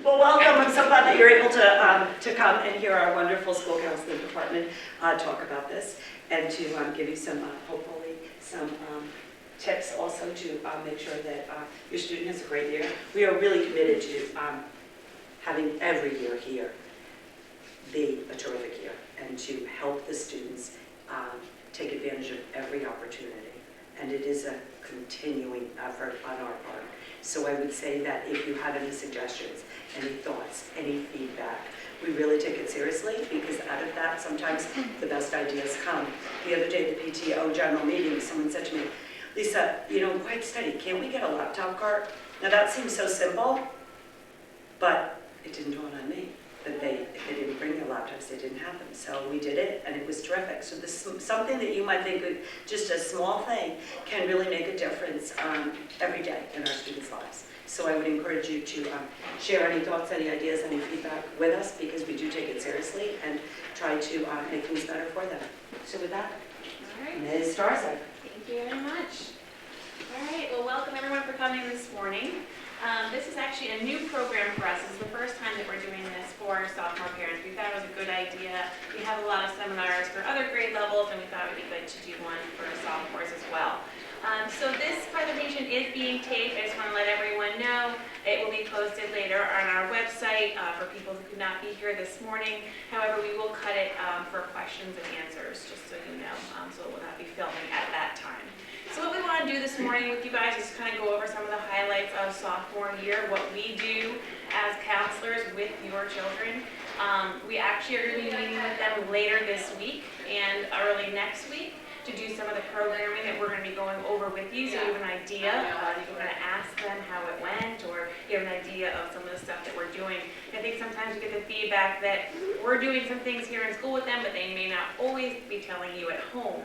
Well, welcome. I'm so glad that you're able to come and hear our wonderful school counseling department talk about this, and to give you some, hopefully, some tips also to make sure that your student has a great year. We are really committed to having every year here be a terrific year, and to help the students take advantage of every opportunity. And it is a continuing effort on our part. So I would say that if you have any suggestions, any thoughts, any feedback, we really take it seriously, because out of that, sometimes the best ideas come. The other day at the PTO general meeting, someone said to me, Lisa, you know, quiet study, can't we get a laptop cart? Now that seems so simple, but it didn't dawn on me that if they didn't bring their laptops, they didn't have them. So we did it, and it was terrific. So this is something that you might think of, just a small thing, can really make a difference every day in our students' lives. So I would encourage you to share any thoughts, any ideas, any feedback with us, because we do take it seriously and try to make things better for them. So with that, all right. Ms. Starza. Thank you very much. All right, well, welcome everyone for coming this morning. This is actually a new program for us. This is the first time that we're doing this for sophomore parents. We thought it was a good idea. We have a lot of seminars for other grade levels, and we thought it would be good to do one for sophomores as well. So this presentation is being taped. I just want to let everyone know. It will be posted later on our website for people who could not be here this morning. However, we will cut it for questions and answers, just so you know, so it will not be filming at that time. So what we want to do this morning with you guys is kind of go over some of the highlights of sophomore year, what we do as counselors with your children. We actually are going to be meeting with them later this week and early next week to do some of the programming that we're going to be going over with you, so you have an idea. You're going to ask them how it went, or you have an idea of some of the stuff that we're doing. I think sometimes we get the feedback that we're doing some things here in school with them, but they may not always be telling you at home,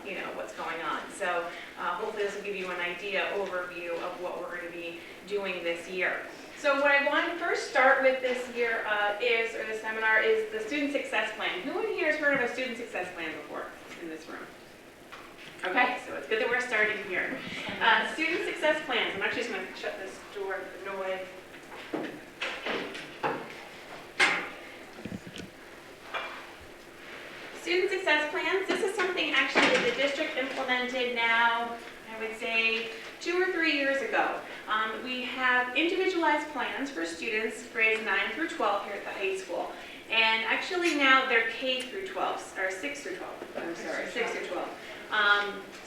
you know, what's going on. So hopefully this will give you an idea, overview of what we're going to be doing this year. So what I want to first start with this year or the seminar, is the Student Success Plan. Who in here has heard of a Student Success Plan before in this room? Okay, so it's good that we're starting here. Student Success Plans. I'm actually just going to shut this door for noise. Student Success Plans. This is something actually that the district implemented now, I would say, 2 or 3 years ago. We have individualized plans for students grades 9 through 12 here at the high school. And actually now they're K through 12, or 6 through 12. I'm sorry, 6 through 12.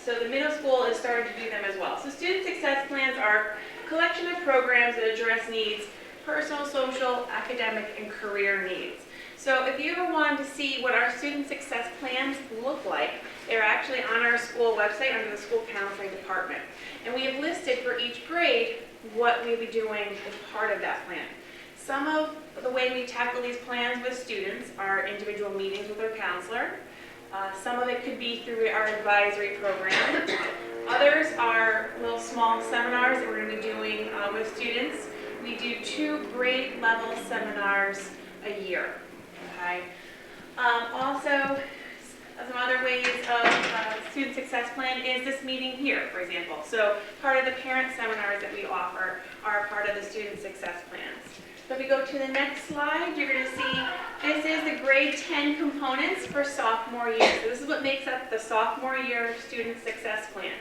So the middle school is starting to do them as well. So student success plans are a collection of programs that address needs, personal, social, academic, and career needs. So if you ever wanted to see what our student success plans look like, they're actually on our school website under the school counseling department. And we have listed for each grade what we'll be doing as part of that plan. Some of the way we tackle these plans with students are individual meetings with our counselor. Some of it could be through our advisory program. Others are little small seminars that we're going to be doing with students. We do 2 grade level seminars a year. Okay. Also, some other ways of student success plan is this meeting here, for example. So part of the parent seminars that we offer are part of the student success plans. So if we go to the next slide, you're going to see this is the grade 10 components for sophomore year. So this is what makes up the sophomore year student success plan.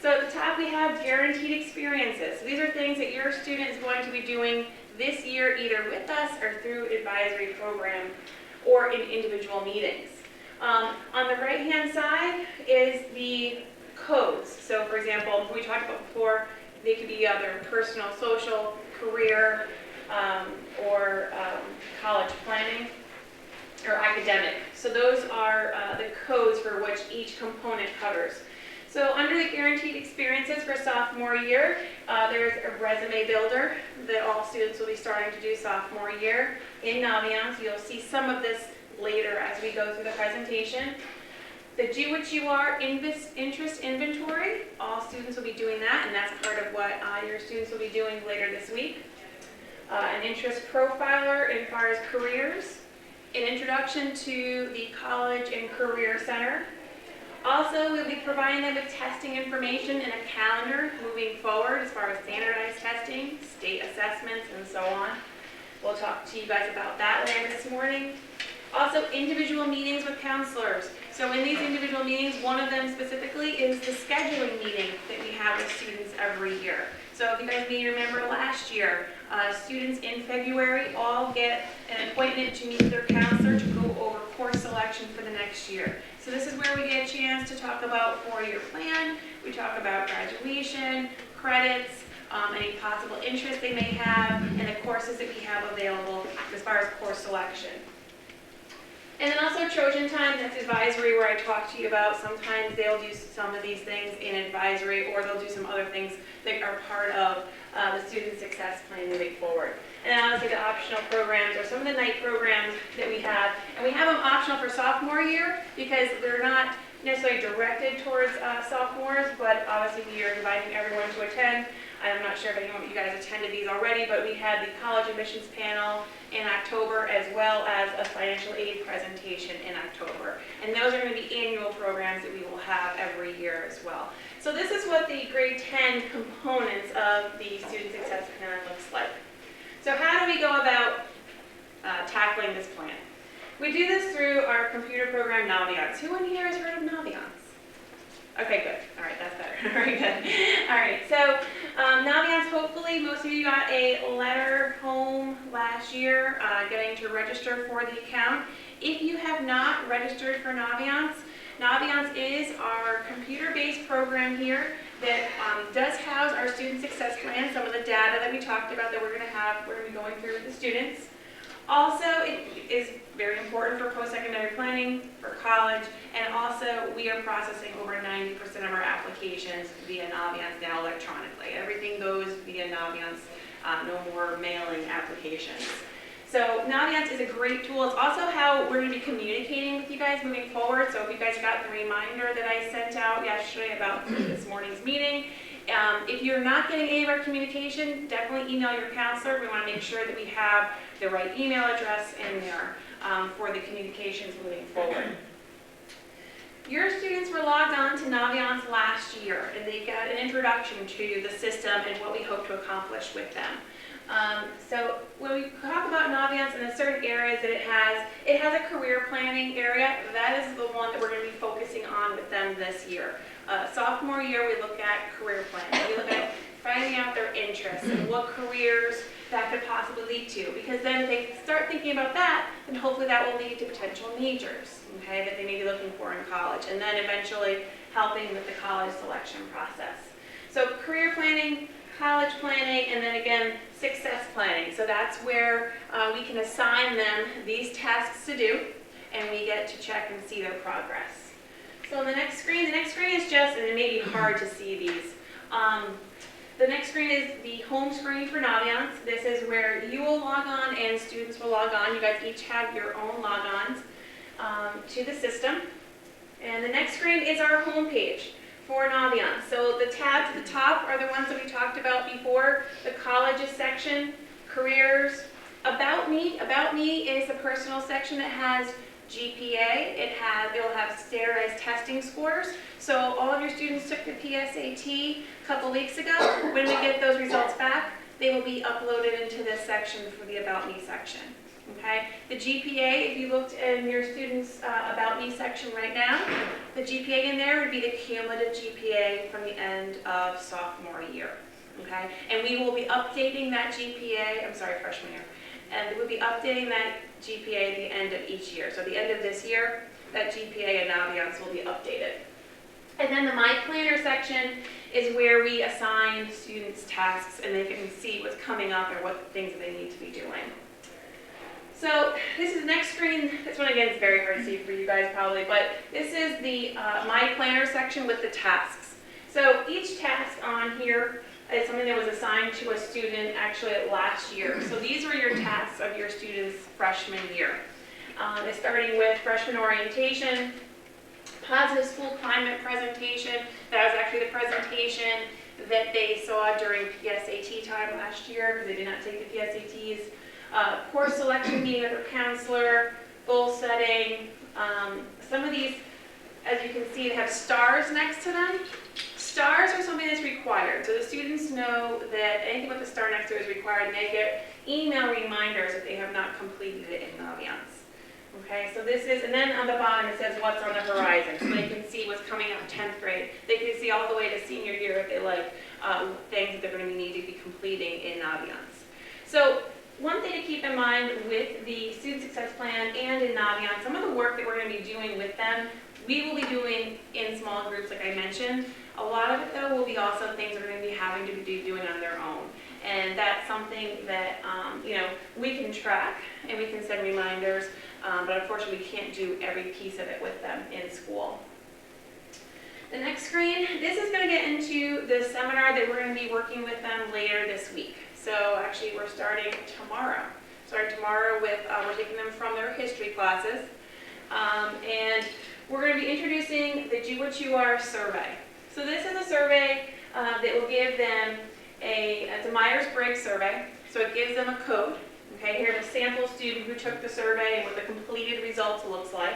So at the top we have guaranteed experiences. So these are things that your student is going to be doing this year either with us or through advisory program or in individual meetings. On the right hand side is the codes. So for example, we talked about before, they could be either personal, social, career, or college planning, or academic. So those are the codes for which each component covers. So under the guaranteed experiences for sophomore year, there's a resume builder that all students will be starting to do sophomore year in Naviance. You'll see some of this later as we go through the presentation. The Do What You Are interest inventory, all students will be doing that, and that's part of what your students will be doing later this week. An interest profiler as far as careers, an introduction to the College and Career Center. Also, we'll be providing them with testing information and a calendar moving forward as far as standardized testing, state assessments, and so on. We'll talk to you guys about that later this morning. Also, individual meetings with counselors. So in these individual meetings, one of them specifically is the scheduling meeting that we have with students every year. So if you guys may remember last year, students in February all get an appointment to meet with their counselor to go over course selection for the next year. So this is where we get a chance to talk about four-year plan, we talk about graduation, credits, any possible interest they may have, and the courses that we have available as far as course selection. And then also Trojan Time, that's advisory, where I talk to you about sometimes they'll do some of these things in advisory, or they'll do some other things that are part of the student success plan moving forward. And then obviously the optional programs are some of the night programs that we have. And we have them optional for sophomore year because they're not necessarily directed towards sophomores, but obviously we are inviting everyone to attend. I'm not sure if anyone of you guys attended these already, but we had the college admissions panel in October, as well as a financial aid presentation in October. And those are going to be annual programs that we will have every year as well. So this is what the grade 10 components of the student success plan looks like. So how do we go about tackling this plan? We do this through our computer program, Naviance. Who in here has heard of Naviance? Okay, good. All right, that's better. Very good. All right, so Naviance, hopefully most of you got a letter home last year getting to register for the account. If you have not registered for Naviance, Naviance is our computer-based program here that does house our student success plan, some of the data that we talked about that we're going to be going through with the students. Also, it is very important for post-secondary planning, for college, and also we are processing over 90% of our applications via Naviance now electronically. Everything goes via Naviance, no more mailing applications. So Naviance is a great tool. It's also how we're going to be communicating with you guys moving forward. So if you guys got the reminder that I sent out yesterday about this morning's meeting, if you're not getting any of our communication, definitely email your counselor. We want to make sure that we have the right email address in there for the communications moving forward. Your students were logged on to Naviance last year, and they got an introduction to the system and what we hope to accomplish with them. So when we talk about Naviance and the certain areas that it has a career planning area. That is the one that we're going to be focusing on with them this year. Sophomore year, we look at career planning. We look at finding out their interests and what careers that could possibly lead to. Because then if they start thinking about that, then hopefully that will lead to potential majors, okay, that they may be looking for in college. And then eventually helping with the college selection process. So career planning, college planning, and then again, success planning. So that's where we can assign them these tasks to do, and we get to check and see their progress. So the next screen is just, and it may be hard to see these. The next screen is the home screen for Naviance. This is where you will log on and students will log on. You guys each have your own logons to the system. And the next screen is our home page for Naviance. So the tabs at the top are the ones that we talked about before. The colleges section, careers, About Me. About Me is the personal section that has GPA. It'll have standardized testing scores. So all of your students took the PSAT a couple weeks ago. When we get those results back, they will be uploaded into this section for the About Me section. Okay? The GPA, if you looked in your students' About Me section right now, the GPA in there would be the cumulative GPA from the end of sophomore year. Okay? And we will be updating that GPA, freshman year. And we'll be updating that GPA at the end of each year. So at the end of this year, that GPA in Naviance will be updated. And then the My Planner section is where we assign students tasks and they can see what's coming up and what things they need to be doing. So this is the next screen. This one again is very hard to see for you guys probably, but this is the My Planner section with the tasks. So each task on here is something that was assigned to a student actually last year. So these were your tasks of your students' freshman year. It's starting with freshman orientation, positive school climate presentation. That was actually the presentation that they saw during PSAT time last year because they did not take the PSATs. Course selection meeting with their counselor, goal setting. Some of these, as you can see, have stars next to them. Stars are something that's required, so the students know that anything with a star next to it is required, and they get email reminders if they have not completed it in Naviance. Okay, so this is, and then on the bottom it says what's on the horizon, so they can see what's coming up 10th grade. They can see all the way to senior year if they like things that they're going to need to be completing in Naviance. So one thing to keep in mind with the Student Success Plan and in Naviance, some of the work that we're going to be doing with them, we will be doing in small groups like I mentioned. A lot of it though will be also things they're going to be having to be doing on their own. And that's something that we can track and we can send reminders, but unfortunately we can't do every piece of it with them in school. The next screen, this is going to get into the seminar that we're going to be working with them later this week. So actually we're starting tomorrow. With, we're taking them from their history classes. And we're going to be introducing the Do What You Are survey. So this is a survey that will give them it's a Myers-Briggs survey. So it gives them a code. Okay, here's a sample student who took the survey and what the completed results looks like.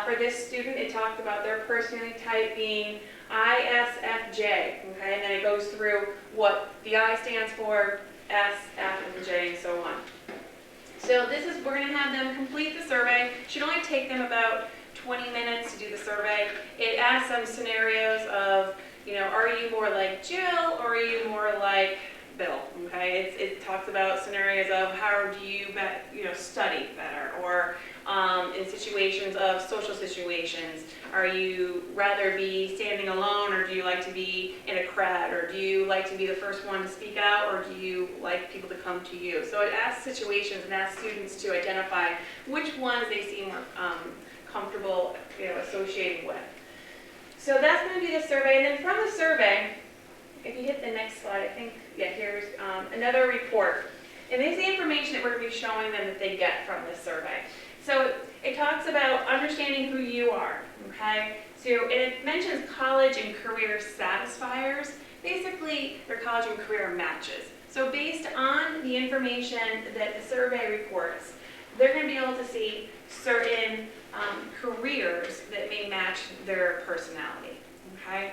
For this student, it talked about their personality type being ISFJ, okay, and then it goes through what the I stands for, S, F, and J, and so on. So we're going to have them complete the survey. It should only take them about 20 minutes to do the survey. It asks them scenarios of, are you more like Jill or are you more like Bill? Okay, it talks about scenarios of how do you study better, or in situations of social situations, are you rather be standing alone, or do you like to be in a crowd, or do you like to be the first one to speak out, or do you like people to come to you? So it asks situations and asks students to identify which ones they seem more comfortable associating with. So that's going to be the survey, and then from the survey, if you hit the next slide, I think, yeah, here's another report. And this is the information that we're going to be showing them that they get from this survey. So it talks about understanding who you are, okay? So it mentions college and career satisfiers. Basically, they're college and career matches. So based on the information that the survey reports, they're going to be able to see certain careers that may match their personality, okay?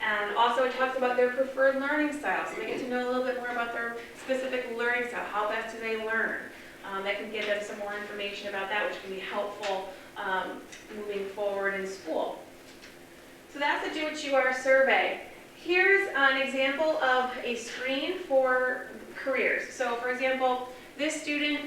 And also it talks about their preferred learning style, so they get to know a little bit more about their specific learning style. How best do they learn? That can give them some more information about that, which can be helpful moving forward in school. So that's the Do What You Are survey. Here's an example of a screen for careers. So for example, this student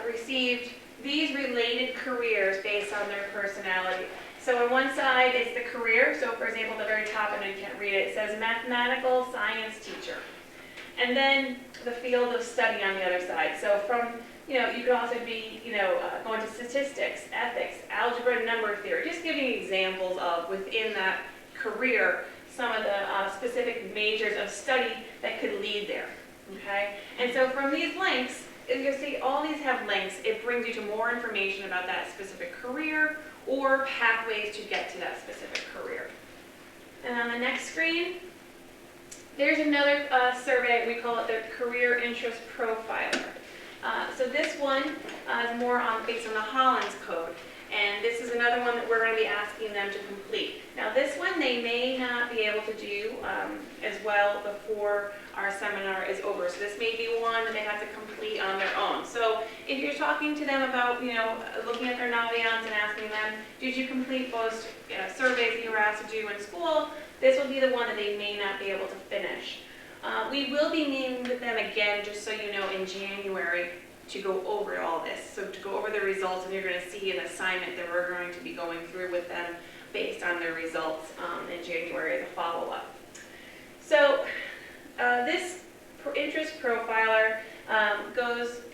received these related careers based on their personality. So on one side is the career. So for example, the very top, and you can't read it, it says mathematical science teacher. And then the field of study on the other side. So from, you could also be, going to statistics, ethics, algebra, and number theory. Just giving examples of, within that career, some of the specific majors of study that could lead there, okay? And so from these links, as you'll see, all these have links. It brings you to more information about that specific career or pathways to get to that specific career. And on the next screen, there's another survey. We call it the Career Interest Profiler. So this one is more based on the Hollins Code. And this is another one that we're going to be asking them to complete. Now this one they may not be able to do as well before our seminar is over. So this may be one that they have to complete on their own. So if you're talking to them about, looking at their Naviance and asking them, did you complete those surveys that you were asked to do in school, this will be the one that they may not be able to finish. We will be meeting with them again, just so you know, in January to go over all this. So to go over the results, and you're going to see an assignment that we're going to be going through with them based on their results in January as a follow-up. So this interest profiler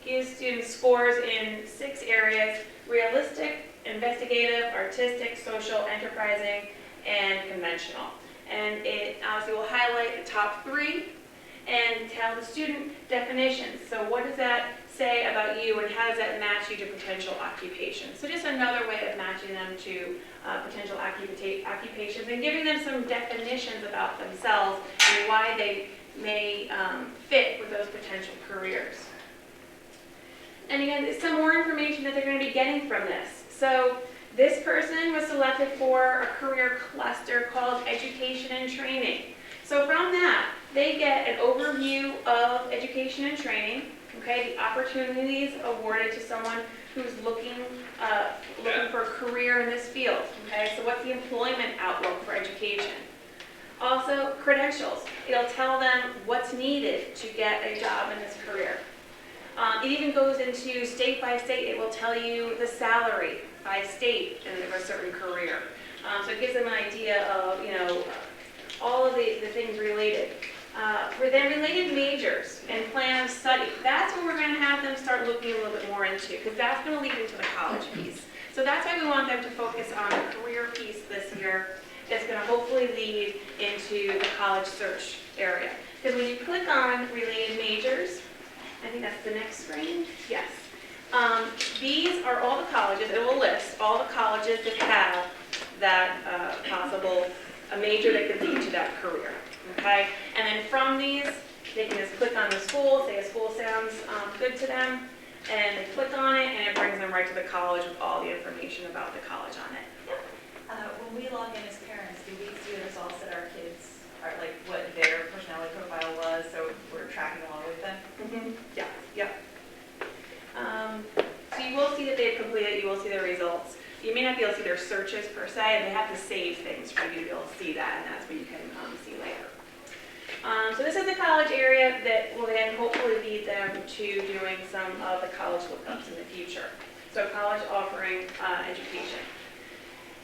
gives students scores in 6 areas: realistic, investigative, artistic, social, enterprising, and conventional. And it obviously will highlight the top 3 and tell the student definitions. So what does that say about you, and how does that match you to potential occupations? So just another way of matching them to potential occupations and giving them some definitions about themselves and why they may fit with those potential careers. And again, there's some more information that they're going to be getting from this. So This person was selected for a career cluster called Education and Training. So from that, they get an overview of education and training, okay, the opportunities awarded to someone who's looking for a career in this field, okay, so what's the employment outlook for education? Also, credentials. It'll tell them what's needed to get a job in this career. It even goes into state by state. It will tell you the salary by state in a certain career. So it gives them an idea of, you know, all of the things related. For their related majors and plan of study, that's what we're going to have them start looking a little bit more into, because that's going to lead into the college piece. So that's why we want them to focus on the career piece this year. That's going to hopefully lead into the college search area. Because when you click on related majors, I think that's the next screen, yes. These are all the colleges. It will list all the colleges that have that possible, a major that could lead to that career, okay? And then from these, they can just click on the school, say a school sounds good to them, and they click on it, and it brings them right to the college with all the information about the college on it. When we log in as parents, do we see the results that our kids are, like, what their personality profile was, so we're tracking along with them? Mm-hmm. Yeah, yeah. So you will see that they've completed, you will see their results. You may not be able to see their searches per se, and they have to save things for you to be able to see that, and that's what you can see later. So this is the college area that will then hopefully lead them to doing some of the college lookups in the future. So college offering education.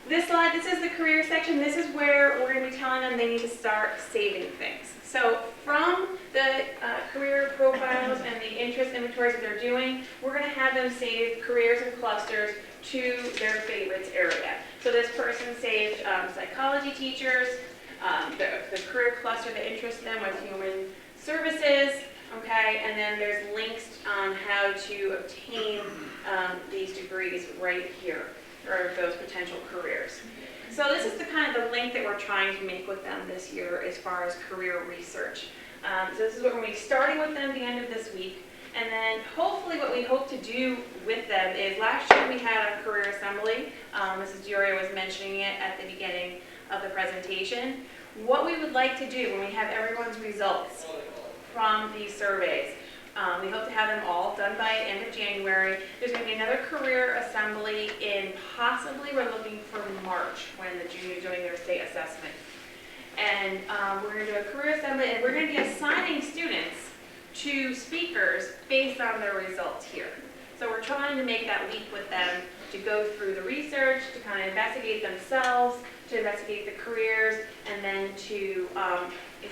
This slide, this is the career section. This is where we're going to be telling them they need to start saving things. So from the career profiles and the interest inventories that they're doing, we're going to have them save careers and clusters to their favorites area. So this person saved psychology teachers, the career cluster that interests them was human services, okay, and then there's links on how to obtain these degrees right here for those potential careers. So this is the kind of the link that we're trying to make with them this year as far as career research. So this is what we're going to be starting with them at the end of this week. And then hopefully what we hope to do with them is, last year we had a career assembly. Mrs. Duria was mentioning it at the beginning of the presentation. What we would like to do when we have everyone's results from these surveys, we hope to have them all done by end of January. There's going to be another career assembly in possibly, we're looking for March, when the juniors are doing their state assessment. And we're going to do a career assembly, and we're going to be assigning students to speakers based on their results here. So we're trying to make that leap with them to go through the research, to kind of investigate themselves, to investigate the careers, and then to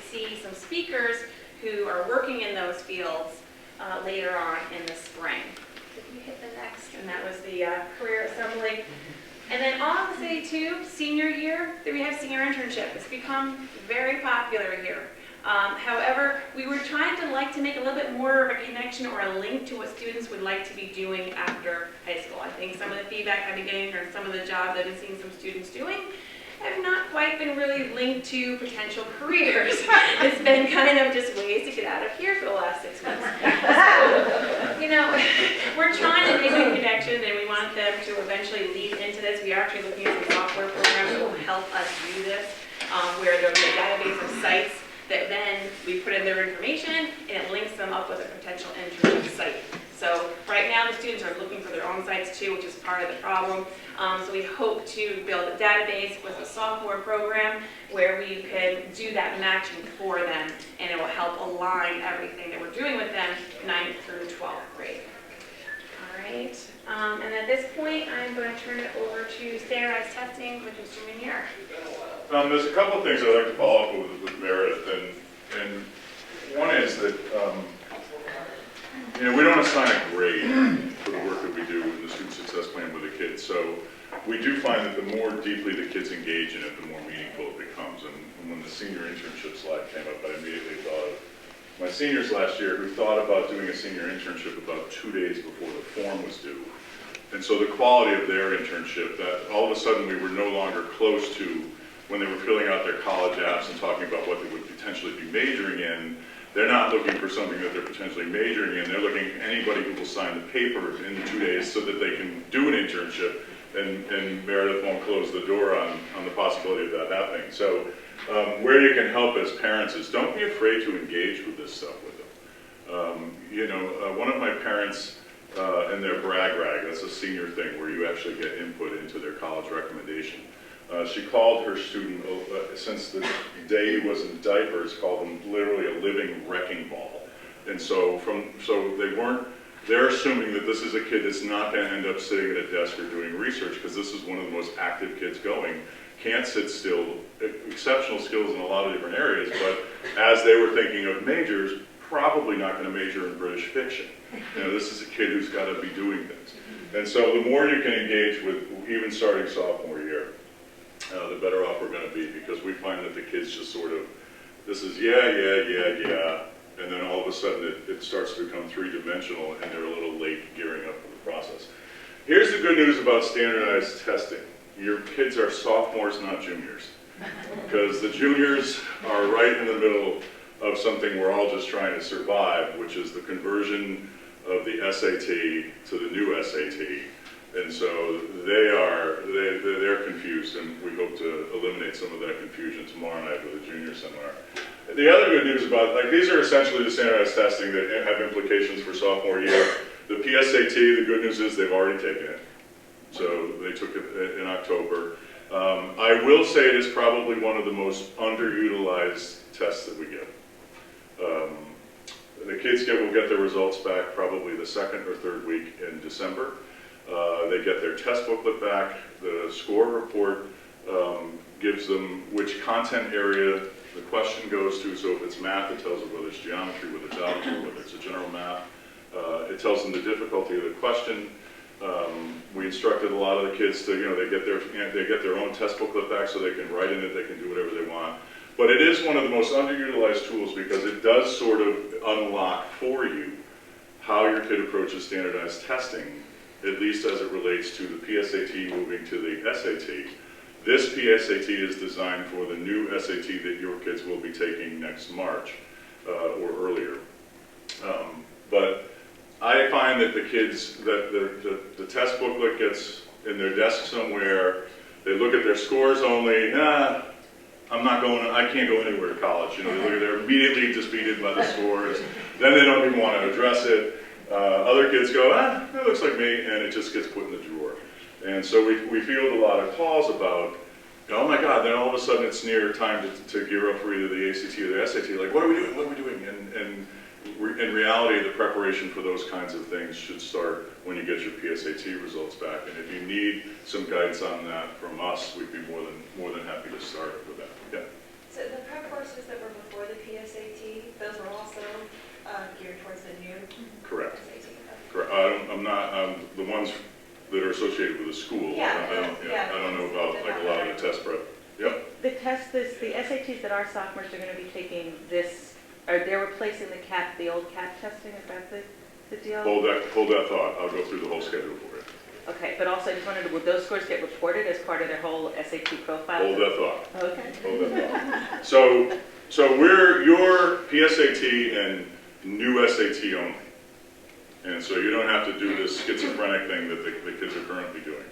see some speakers who are working in those fields later on in the spring. Did you hit the next? And that was the career assembly. And then all to say too, senior year, that we have senior internship. It's become very popular here. However, we were trying to make a little bit more of a connection or a link to what students would like to be doing after high school. I think some of the feedback I've been getting from some of the jobs I've been seeing some students doing have not quite been really linked to potential careers. It's been kind of just ways to get out of here for the last 6 months. So, you know, we're trying to make a connection, and we want them to eventually lead into this. We are actually looking at some software programs that will help us do this, where there'll be a database of sites that then we put in their information, and it links them up with a potential internship site. So right now the students are looking for their own sites too, which is part of the problem. So we hope to build a database with a software program where we can do that matching for them, and it will help align everything that we're doing with them 9th through 12th grade. All right, and at this point I'm going to turn it over to standardized testing with Mr. Minier. There's a couple of things I'd like to follow up with Meredith, and one is that we don't assign a grade for the work that we do in the student success plan with the kids. So we do find that the more deeply the kids engage in it, the more meaningful it becomes. And when the senior internship slide came up, I immediately thought of my seniors last year who thought about doing a senior internship about 2 days before the form was due. And so the quality of their internship, that all of a sudden we were no longer close to when they were filling out their college apps and talking about what they would potentially be majoring in. They're not looking for something that they're potentially majoring in. They're looking at anybody who will sign the paper in the 2 days so that they can do an internship and Meredith won't close the door on the possibility of that happening. So where you can help as parents is don't be afraid to engage with this stuff with them. You know, one of my parents in their brag rag, that's a senior thing where you actually get input into their college recommendation. She called her student, since the day he was in diapers, called him literally a living wrecking ball. And so they're assuming that this is a kid that's not going to end up sitting at a desk or doing research, because this is one of the most active kids going, can't sit still, exceptional skills in a lot of different areas, but as they were thinking of majors, probably not going to major in British fiction. You know, this is a kid who's got to be doing things. And so the more you can engage with, even starting sophomore year, the better off we're going to be, because we find that the kids just sort of, this is yeah, and then all of a sudden it starts to become three-dimensional and they're a little late gearing up for the process. Here's the good news about standardized testing. Your kids are sophomores, not juniors, because the juniors are right in the middle of something we're all just trying to survive, which is the conversion of the SAT to the new SAT. And so they're confused, and we hope to eliminate some of that confusion tomorrow night with a junior seminar. The other good news about, like, these are essentially the standardized testing that have implications for sophomore year. The PSAT, the good news is they've already taken it. So they took it in October. I will say it is probably one of the most underutilized tests that we give. The kids will get their results back probably the second or third week in December. They get their test booklet back. The score report gives them which content area the question goes to. So if it's math, it tells them whether it's geometry, whether it's algebra, whether it's a general math. It tells them the difficulty of the question. We instructed a lot of the kids to, you know, they get their own test booklet back so they can write in it, they can do whatever they want. But it is one of the most underutilized tools because it does sort of unlock for you how your kid approaches standardized testing, at least as it relates to the PSAT moving to the SAT. This PSAT is designed for the new SAT that your kids will be taking next March or earlier. But I find that the kids, that the test booklet gets in their desk somewhere, they look at their scores only, I'm not going, I can't go anywhere to college. You know, they're immediately defeated by the scores. Then they don't even want to address it. Other kids go, that looks like me, and it just gets put in the drawer. And so we field a lot of calls about, oh my God, then all of a sudden it's near time to gear up for either the ACT or the SAT. Like, what are we doing? What are we doing? And in reality, the preparation for those kinds of things should start when you get your PSAT results back. And if you need some guidance on that from us, we'd be more than happy to start with that. Yeah. So the prep courses that were before the PSAT, those were also geared towards the new Correct. SAT? Correct. I'm not, the ones that are associated with the school. Yeah, I don't know about like a lot of the test prep. Yep. The SATs that our sophomores are going to be taking this, they're replacing the old CAP testing, is that the deal? Hold that thought. I'll go through the whole schedule for you. Okay, but also I just wondered, would those scores get reported as part of their whole SAT profile? Hold that thought. Okay. Hold that thought. So we're your PSAT and new SAT only. And so you don't have to do this schizophrenic thing that the kids are currently doing.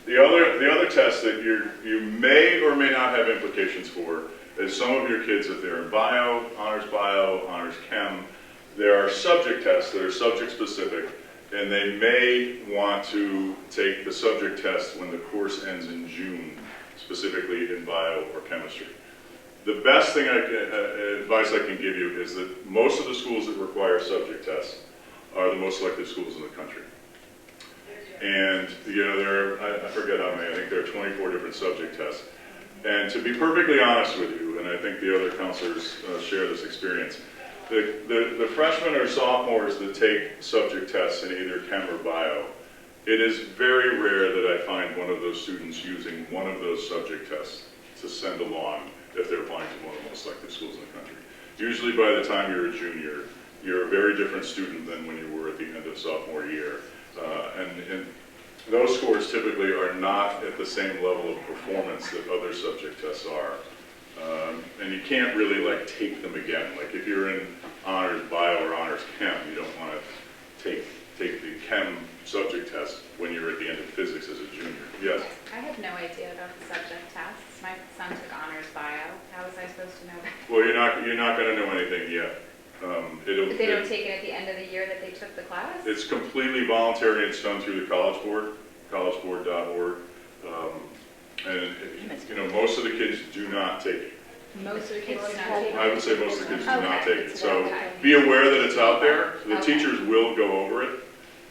The other test that you may or may not have implications for is some of your kids, if they're in bio, honors chem, there are subject tests that are subject specific, and they may want to take the subject test when the course ends in June, specifically in bio or chemistry. The best thing advice I can give you is that most of the schools that require subject tests are the most selective schools in the country. And you know, I forget how many, I think there are 24 different subject tests. And to be perfectly honest with you, and I think the other counselors share this experience, the freshmen or sophomores that take subject tests in either chem or bio, it is very rare that I find one of those students using one of those subject tests to send along if they're applying to one of the most selective schools in the country. Usually by the time you're a junior, you're a very different student than when you were at the end of sophomore year. And those scores typically are not at the same level of performance that other subject tests are. And you can't really like take them again. Like if you're in honors bio or honors chem, you don't want to take the chem subject test when you're at the end of physics as a junior. Yes? I had no idea about the subject tests. My son took honors bio. How was I supposed to know that? Well, you're not going to know anything yet. But they don't take it at the end of the year that they took the class? It's completely voluntary. It's done through the College Board, collegeboard.org. And, you know, most of the kids do not take it. Most of the kids do not take it? I would say most of the kids do not take it. Okay. So Okay. be aware that it's out there. The Okay. teachers will go over it,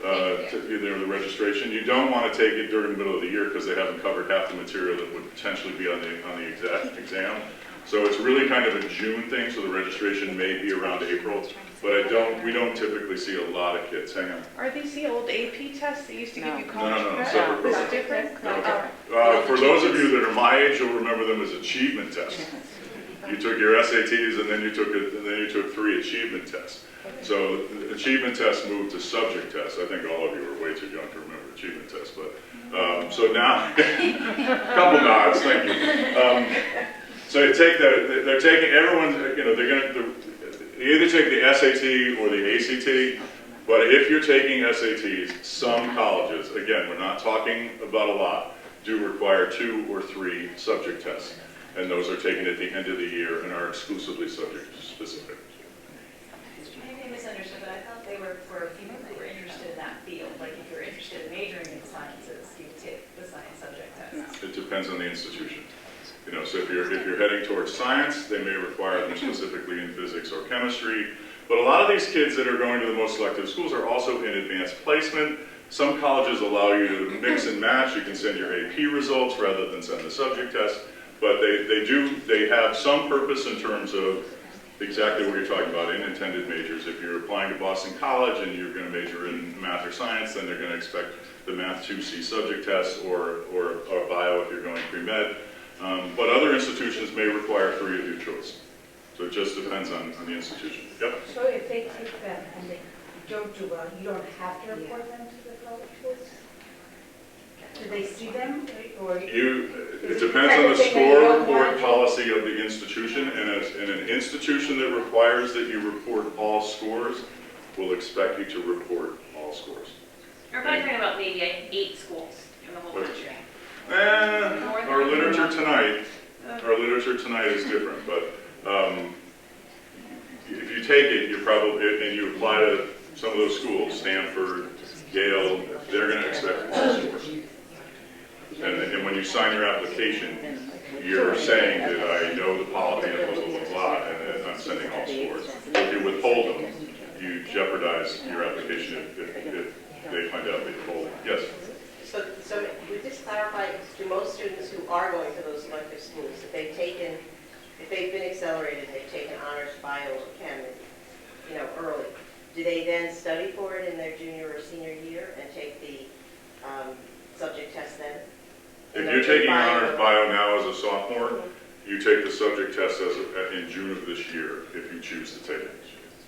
Thank you. to either the registration. You don't want to take it during the middle of the year because they haven't covered half the material that would potentially be on the exact exam. So it's really kind of a June thing, so the registration may be around April. But we don't typically see a lot of kids. Hang on. Are these the old AP tests that used to give you No, college no, credit? separate Is program. it different? No. For those of you that are my age, you'll remember them as achievement tests. You took your SATs and then you took 3 achievement tests. So the achievement tests moved to subject tests. I think all of you are way too young to remember achievement tests, but so now, couple nods, thank you. So you take they're taking everyone. You know, you either take the SAT or the ACT. But if you're taking SATs, some colleges, again, we're not talking about a lot, do require 2 or 3 subject tests. And those are taken at the end of the year and are exclusively subject specific. Maybe I misunderstood, but I thought they were for people who were interested in that field. Like if you're interested in majoring in sciences, you take the science subject test. It depends on the institution. You know, so if you're heading towards science, they may require them specifically in physics or chemistry. But a lot of these kids that are going to the most selective schools are also in advanced placement. Some colleges allow you to mix and match. You can send your AP results rather than send the subject test. But they have some purpose in terms of exactly what you're talking about in intended majors. If you're applying to Boston College and you're going to major in math or science, then they're going to expect the Math 2C subject test or bio if you're going pre-med. But other institutions may require 3 of your choice. So it just depends on the institution. Yep. So if they take them and they don't do well, you don't have to report them to the college boards? Do they see them, or? It depends on the score report policy of the institution, and an institution that requires that you report all scores will expect you to report all scores. We're probably talking about maybe 8 schools in the whole country. Our literature tonight is different, but if you take it, you're probably, and you apply to some of those schools, Stanford, Yale, they're going to expect all scores. And when you sign your application, you're saying that I know the policy and blah, blah, blah, blah, and that I'm sending all scores. If you withhold them, you jeopardize your application if they find out that you withhold them. Yes? So would this clarify, do most students who are going to those selective schools, if they've been accelerated, they've taken honors bio or chem, you know, early, do they then study for it in their junior or senior year and take the subject test then? If you're taking honors bio now as a sophomore, you take the subject test in June of this year if you choose to take it.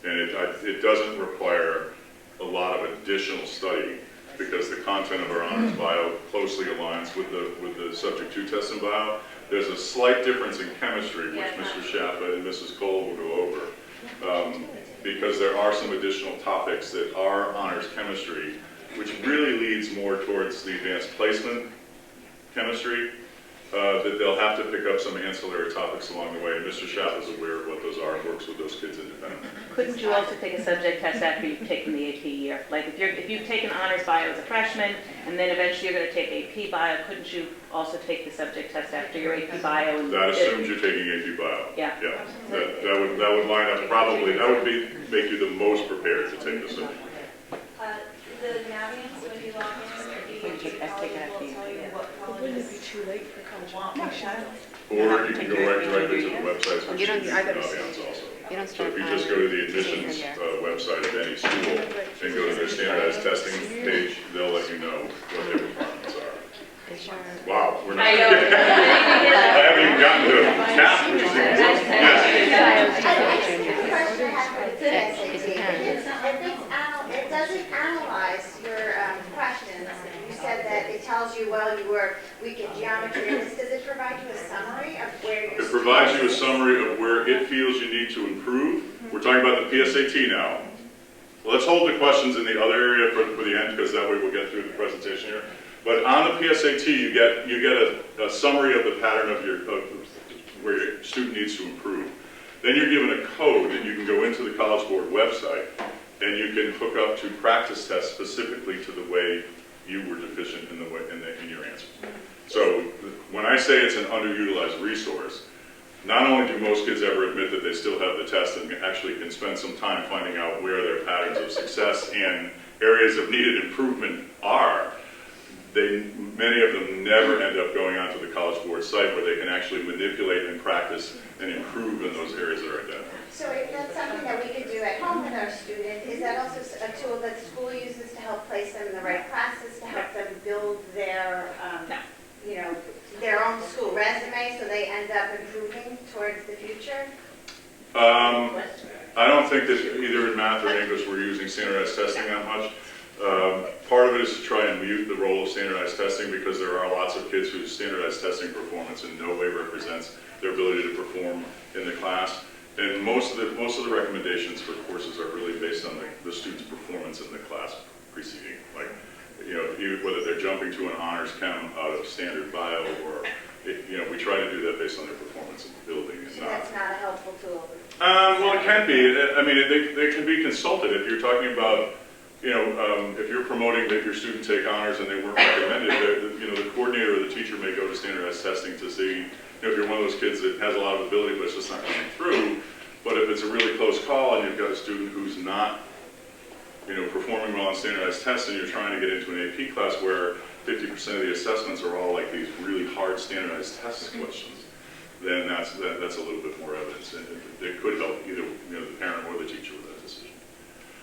And it doesn't require a lot of additional study because the content of our honors bio closely aligns with the subject 2 test in bio. There's a slight difference in chemistry, which Mr. Schaffa and Mrs. Cole will go over, because there are some additional topics that are honors chemistry, which really leads more towards the advanced placement chemistry, that they'll have to pick up some ancillary topics along the way. And Mr. Schaffa is aware of what those are and works with those kids independently. Couldn't you also take a subject test after you've taken the AP year? Like if you've taken honors bio as a freshman, and then eventually you're going to take AP bio, couldn't you also take the subject test after your AP bio? And that assumes you're taking AP bio. Yeah. Yeah. That would line up probably. That would make you the most prepared to take the subject. The Navians, when you log in, the college will tell you what Wouldn't it be colleges too late for college want application? Or you can go directly to the websites, which You don't- is Naviance also. You don't So start if you just go to the admissions website of any school and go to their standardized testing page, they'll let you know what their requirements are. Wow, we're not. I know. I haven't even gotten to CAP, which is It doesn't analyze your questions. You said that it tells you, well, you were weak in geometry. Does it provide you a summary of where you're? It provides you a summary of where it feels you need to improve. We're talking about the PSAT now. Well, let's hold the questions in the other area for the end, because that way we'll get through the presentation here. But on the PSAT, you get a summary of the pattern of where your student needs to improve. Then you're given a code that you can go into the College Board website, and you can hook up to practice tests specifically to the way you were deficient in your answers. So when I say it's an underutilized resource, not only do most kids ever admit that they still have the test and actually can spend some time finding out where their patterns of success and areas of needed improvement are, many of them never end up going onto the College Board site where they can actually manipulate and practice and improve in those areas that are identified. So if that's something that we could do at home with our student, is that also a tool that the school uses to help place them in the right classes, to help them build their, you know, their own school resume so they end up improving towards the future? I don't think that either in math or English we're using standardized testing that much. Part of it is to try and mute the role of standardized testing, because there are lots of kids whose standardized testing performance in no way represents their ability to perform in the class. And most of the recommendations for courses are really based on the student's performance in the class preceding. Like, you know, whether they're jumping to an honors chem out of standard bio, or, you know, we try to do that based on their performance in the building. And So that's not a helpful tool? Well, it can be. I mean, they can be consulted. If you're talking about, you know, if you're promoting that your student take honors and they weren't recommended, you know, the coordinator or the teacher may go to standardized testing to see, you know, if you're one of those kids that has a lot of ability but it's just not coming through. But if it's a really close call and you've got a student who's not, you know, performing well on standardized tests, and you're trying to get into an AP class where 50% of the assessments are all like these really hard standardized test questions, then that's a little bit more evidence. And it could help either, you know, the parent or the teacher with that decision.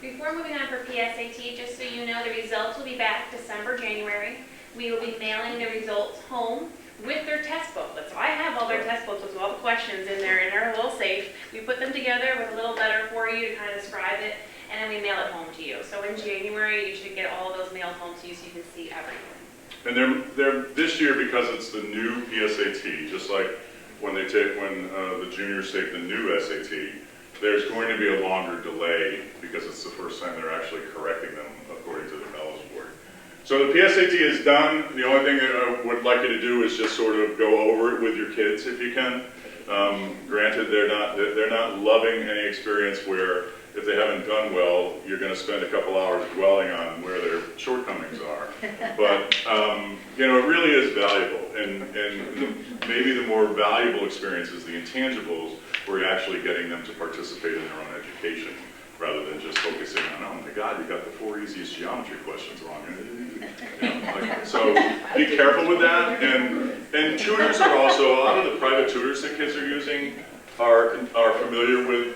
Before moving on for PSAT, just so you know, the results will be back December, January. We will be mailing the results home with their test booklet. So I have all their test booklets with all the questions in there, and they're a little safe. We put them together with a little letter for you to kind of describe it, and then we mail it home to you. So in January, you should get all of those mailed home to you so you can see everything. And they're this year, because it's the new PSAT, just like when the juniors take the new SAT, there's going to be a longer delay because it's the first time they're actually correcting them according to the College Board. So the PSAT is done. The only thing that I would like you to do is just sort of go over it with your kids if you can. Granted, they're not loving any experience where if they haven't done well, you're going to spend a couple hours dwelling on where their shortcomings are. But you know, it really is valuable, and maybe the more valuable experience is the intangibles, where you're actually getting them to participate in their own education, rather than just focusing on, oh my God, you got the 4 easiest geometry questions wrong. You know, like, so be careful with that. And tutors are also, a lot of the private tutors that kids are using are familiar with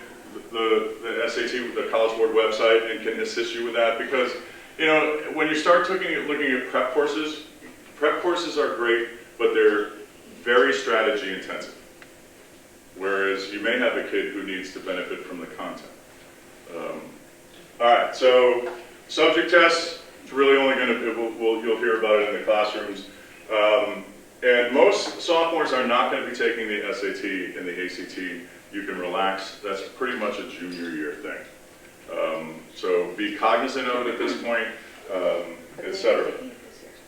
the SAT, the College Board website, and can assist you with that, because, you know, when you start looking at prep courses are great, but they're very strategy intensive. Whereas you may have a kid who needs to benefit from the content. All right, so subject tests, it's really only going to, you'll hear about it in the classrooms. And most sophomores are not going to be taking the SAT and the ACT. You can relax. That's pretty much a junior year thing. So be cognizant of it at this point, etc.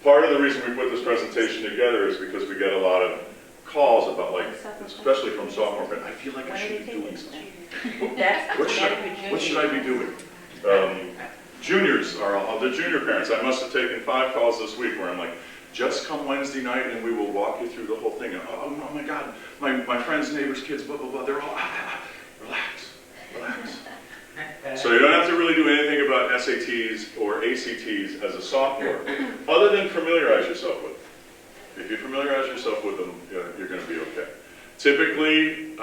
Part of the reason we put this presentation together is because we get a lot of calls about, like, especially from sophomore, but I feel like I should be doing something. What should I be doing? Juniors are all, the junior parents, I must have taken 5 calls this week where I'm like, just come Wednesday night and we will walk you through the whole thing. And, oh my God, my friends, neighbors, kids, blah, blah, blah, they're all, relax. So you don't have to really do anything about SATs or ACTs as a sophomore, other than familiarize yourself with them. If you familiarize yourself with them, you're going to be okay. Typically,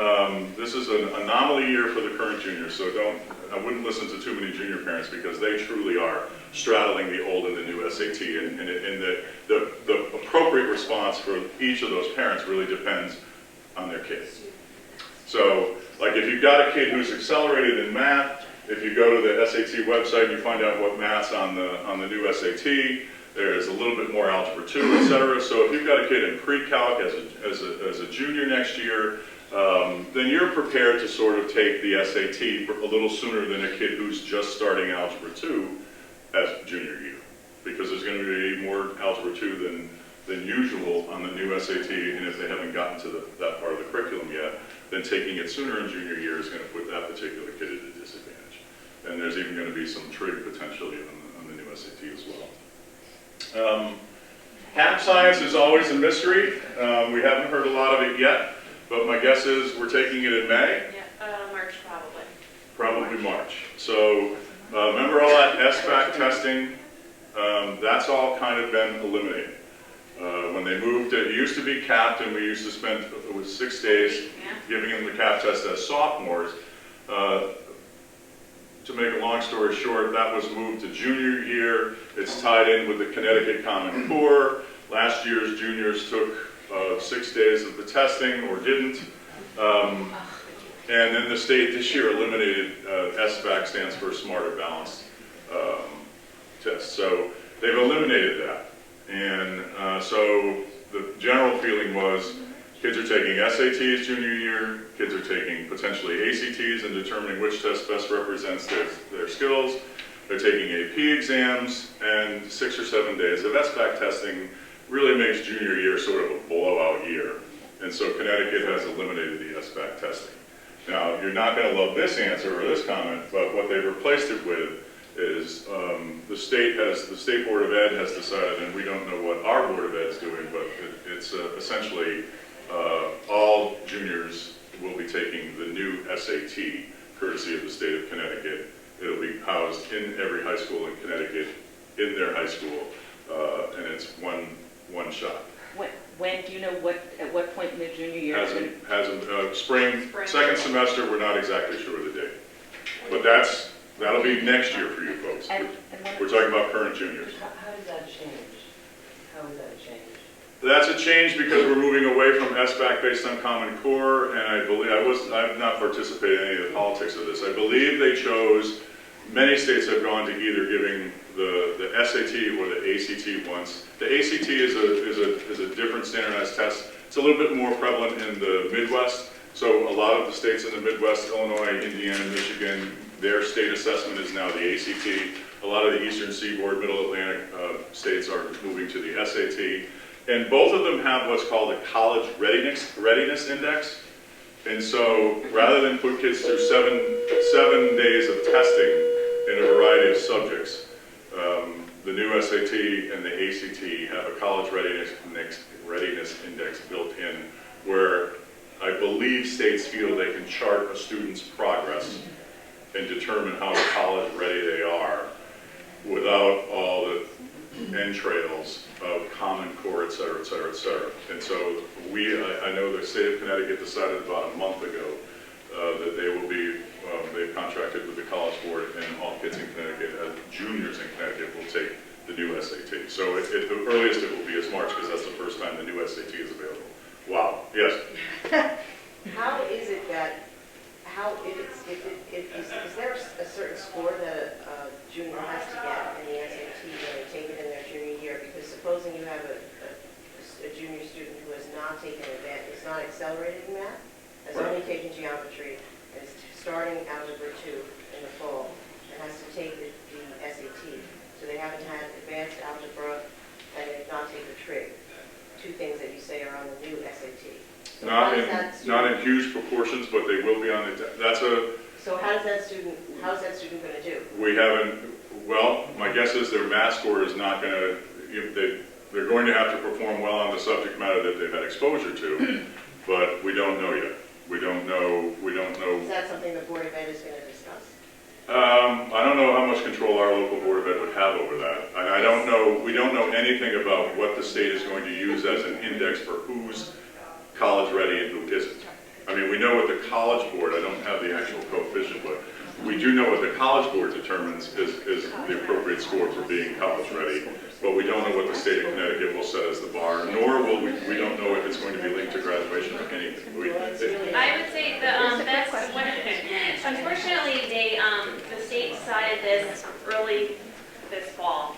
this is an anomaly year for the current juniors, so I wouldn't listen to too many junior parents, because they truly are straddling the old and the new SAT, and the appropriate response for each of those parents really depends on their kids. So, like, if you've got a kid who's accelerated in math, if you go to the SAT website and you find out what math's on the new SAT, there's a little bit more Algebra 2, etc. So if you've got a kid in pre-calc as a junior next year, then you're prepared to sort of take the SAT a little sooner than a kid who's just starting Algebra 2 as junior year. Because there's going to be more Algebra 2 than usual on the new SAT, and if they haven't gotten to that part of the curriculum yet, then taking it sooner in junior year is going to put that particular kid at a disadvantage. And there's even going to be some trig potentially on the new SAT as well. Cap science is always a mystery. We haven't heard a lot of it yet, but my guess is we're taking it in May. Yeah, March probably. Probably March. So remember all that SBAC testing? That's all kind of been eliminated. When they moved, it used to be capped, and we used to spend, it was 6 days giving them the cap test as sophomores. To make a long story short, that was moved to junior year. It's tied in with the Connecticut Common Core. Last year's juniors took 6 days of the testing or didn't. And then the state this year eliminated SBAC, stands for Smarter Balanced Test. So they've eliminated that. And so the general feeling was kids are taking SATs junior year, kids are taking potentially ACTs and determining which test best represents their skills. They're taking AP exams, and 6 or 7 days of SBAC testing really makes junior year sort of a blowout year. And so Connecticut has eliminated the SBAC testing. Now, you're not going to love this answer or this comment, but what they've replaced it with is the state board of ed has decided, and we don't know what our board of ed is doing, but it's essentially all juniors will be taking the new SAT, courtesy of the state of Connecticut. It'll be housed in every high school in Connecticut, in their high school, and it's one shot. When do you know at what point in the junior year? Spring, second semester. We're not exactly sure of the date, but that'll be next year for you folks. We're talking about current juniors. How does that change? How is that a change? That's a change because we're moving away from SBAC based on Common Core, and I believe I've not participated in any of the politics of this. I believe they chose. Many states have gone to either giving the SAT or the ACT once. The ACT is a different standardized test. It's a little bit more prevalent in the Midwest. So a lot of the states in the Midwest, Illinois, Indiana, Michigan, their state assessment is now the ACT. A lot of the Eastern Seaboard, Middle Atlantic states are moving to the SAT. And both of them have what's called a college readiness index. And so rather than put kids through seven days of testing in a variety of subjects, the new SAT and the ACT have a college readiness index built in, where I believe states feel they can chart a student's progress and determine how college ready they are without all the entrails of Common Core, et cetera, et cetera, et cetera. And so I know the state of Connecticut decided about a month ago that they will be, they've contracted with the College Board, and all kids in Connecticut, juniors in Connecticut, will take the new SAT. So the earliest it will be is March, because that's the first time the new SAT is available. Wow, yes? How is it that, is there a certain score that a junior has to get in the SAT when they take it in their junior year? Because supposing you have a junior student who has not taken advanced, is not accelerated in math, has only taken geometry, is starting Algebra 2 in the fall, and has to take the SAT. So they haven't had advanced algebra, and they've not taken trig. Two things that you say are on the new SAT. So not in huge proportions, but they will be on the. So how's that student going to do? We haven't. Well, my guess is their math score is not going to. They're going to have to perform well on the subject matter that they've had exposure to, but we don't know yet. We don't know. Is that something the Board of Ed is going to discuss? I don't know how much control our local Board of Ed would have over that. And I don't know. We don't know anything about what the state is going to use as an index for who's college ready and who isn't. I mean, we know what the College Board, I don't have the actual coefficient, but we do know what the College Board determines is the appropriate score for being college ready, but we don't know what the state of Connecticut will set as the bar, nor will we don't know if it's going to be linked to graduation or anything. I would say that's what, unfortunately, the state decided this early this fall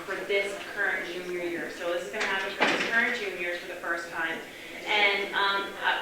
for this current junior year. So this is going to happen for these current juniors for the first time. And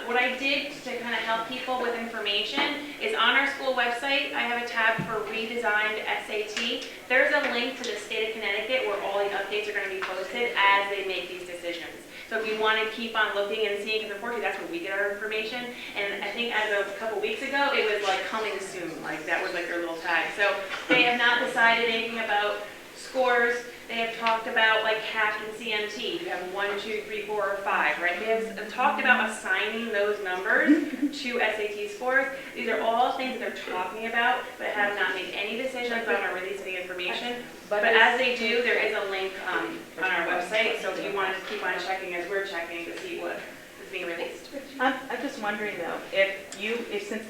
what I did did to kind of help people with information is on our school website. I have a tab for redesigned SAT. There's a link to the state of Connecticut where all the updates are going to be posted as they make these decisions. So if you want to keep on looking and seeing, because unfortunately that's where we get our information. And I think as of a couple weeks ago, it was like coming soon. Like that was like their little tag. So they have not decided anything about scores. They have talked about like CAP and CMT. You have 1, 2, 3, 4, or 5, right? They have talked about assigning those numbers to SAT scores. These are all things that they're talking about, but have not made any decisions on or releasing information. But as they do, there is a link on our website. So if you want to keep on checking as we're checking to see what is being released. I'm just wondering though, since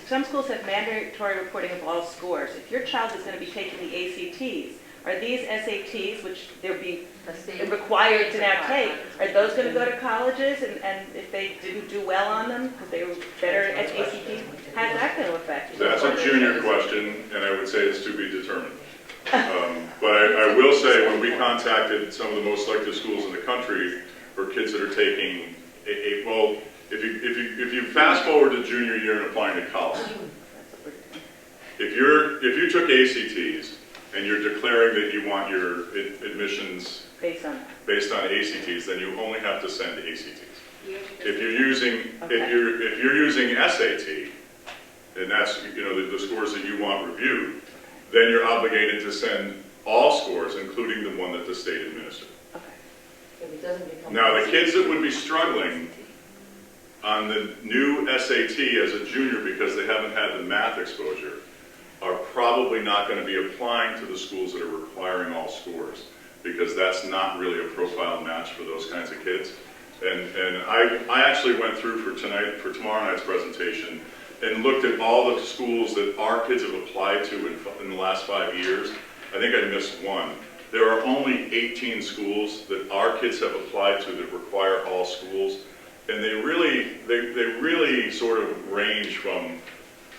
some schools have mandatory reporting of all scores, if your child is going to be taking the ACTs, are these SATs, which they'll be required to now take, are those going to go to colleges? And if they didn't do well on them because they were better at ACTs, how's that going to affect? That's a junior question, and I would say it's to be determined. But I will say, when we contacted some of the most selective schools in the country for kids that are taking well, if you fast forward to junior year and applying to college, if you took ACTs and you're declaring that you want your admissions Based on ACTs, then you only have to send ACTs. If you're using SAT, and that's the scores that you want reviewed, then you're obligated to send all scores, including the one that the state administers. Now, the kids that would be struggling on the new SAT as a junior because they haven't had the math exposure are probably not going to be applying to the schools that are requiring all scores, because that's not really a profile match for those kinds of kids. And I actually went through for tomorrow night's presentation and looked at all the schools that our kids have applied to in the last 5 years. I think I missed one. There are only 18 schools that our kids have applied to that require all schools, and they really sort of range from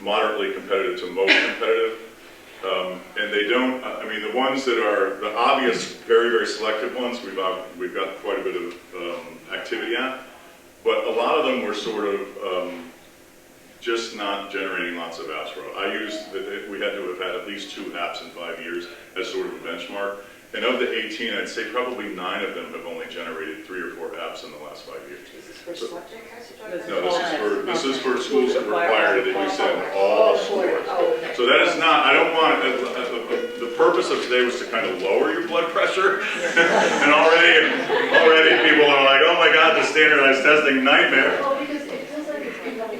moderately competitive to most competitive. And they don't, I mean, the ones that are the obvious, very, very selective ones, we've got quite a bit of activity at, but a lot of them were sort of just not generating lots of apps. We had to have had at least 2 apps in 5 years as sort of a benchmark. And of the 18, I'd say probably 9 of them have only generated 3 or 4 apps in the last 5 years. Is this for subject tests you're talking No, about? this is for schools that require that you send all scores. So that is not, I don't want, the purpose of today was to kind of lower your blood pressure. And already people are like, oh my God, the standardized testing nightmare. Well, because it feels like it's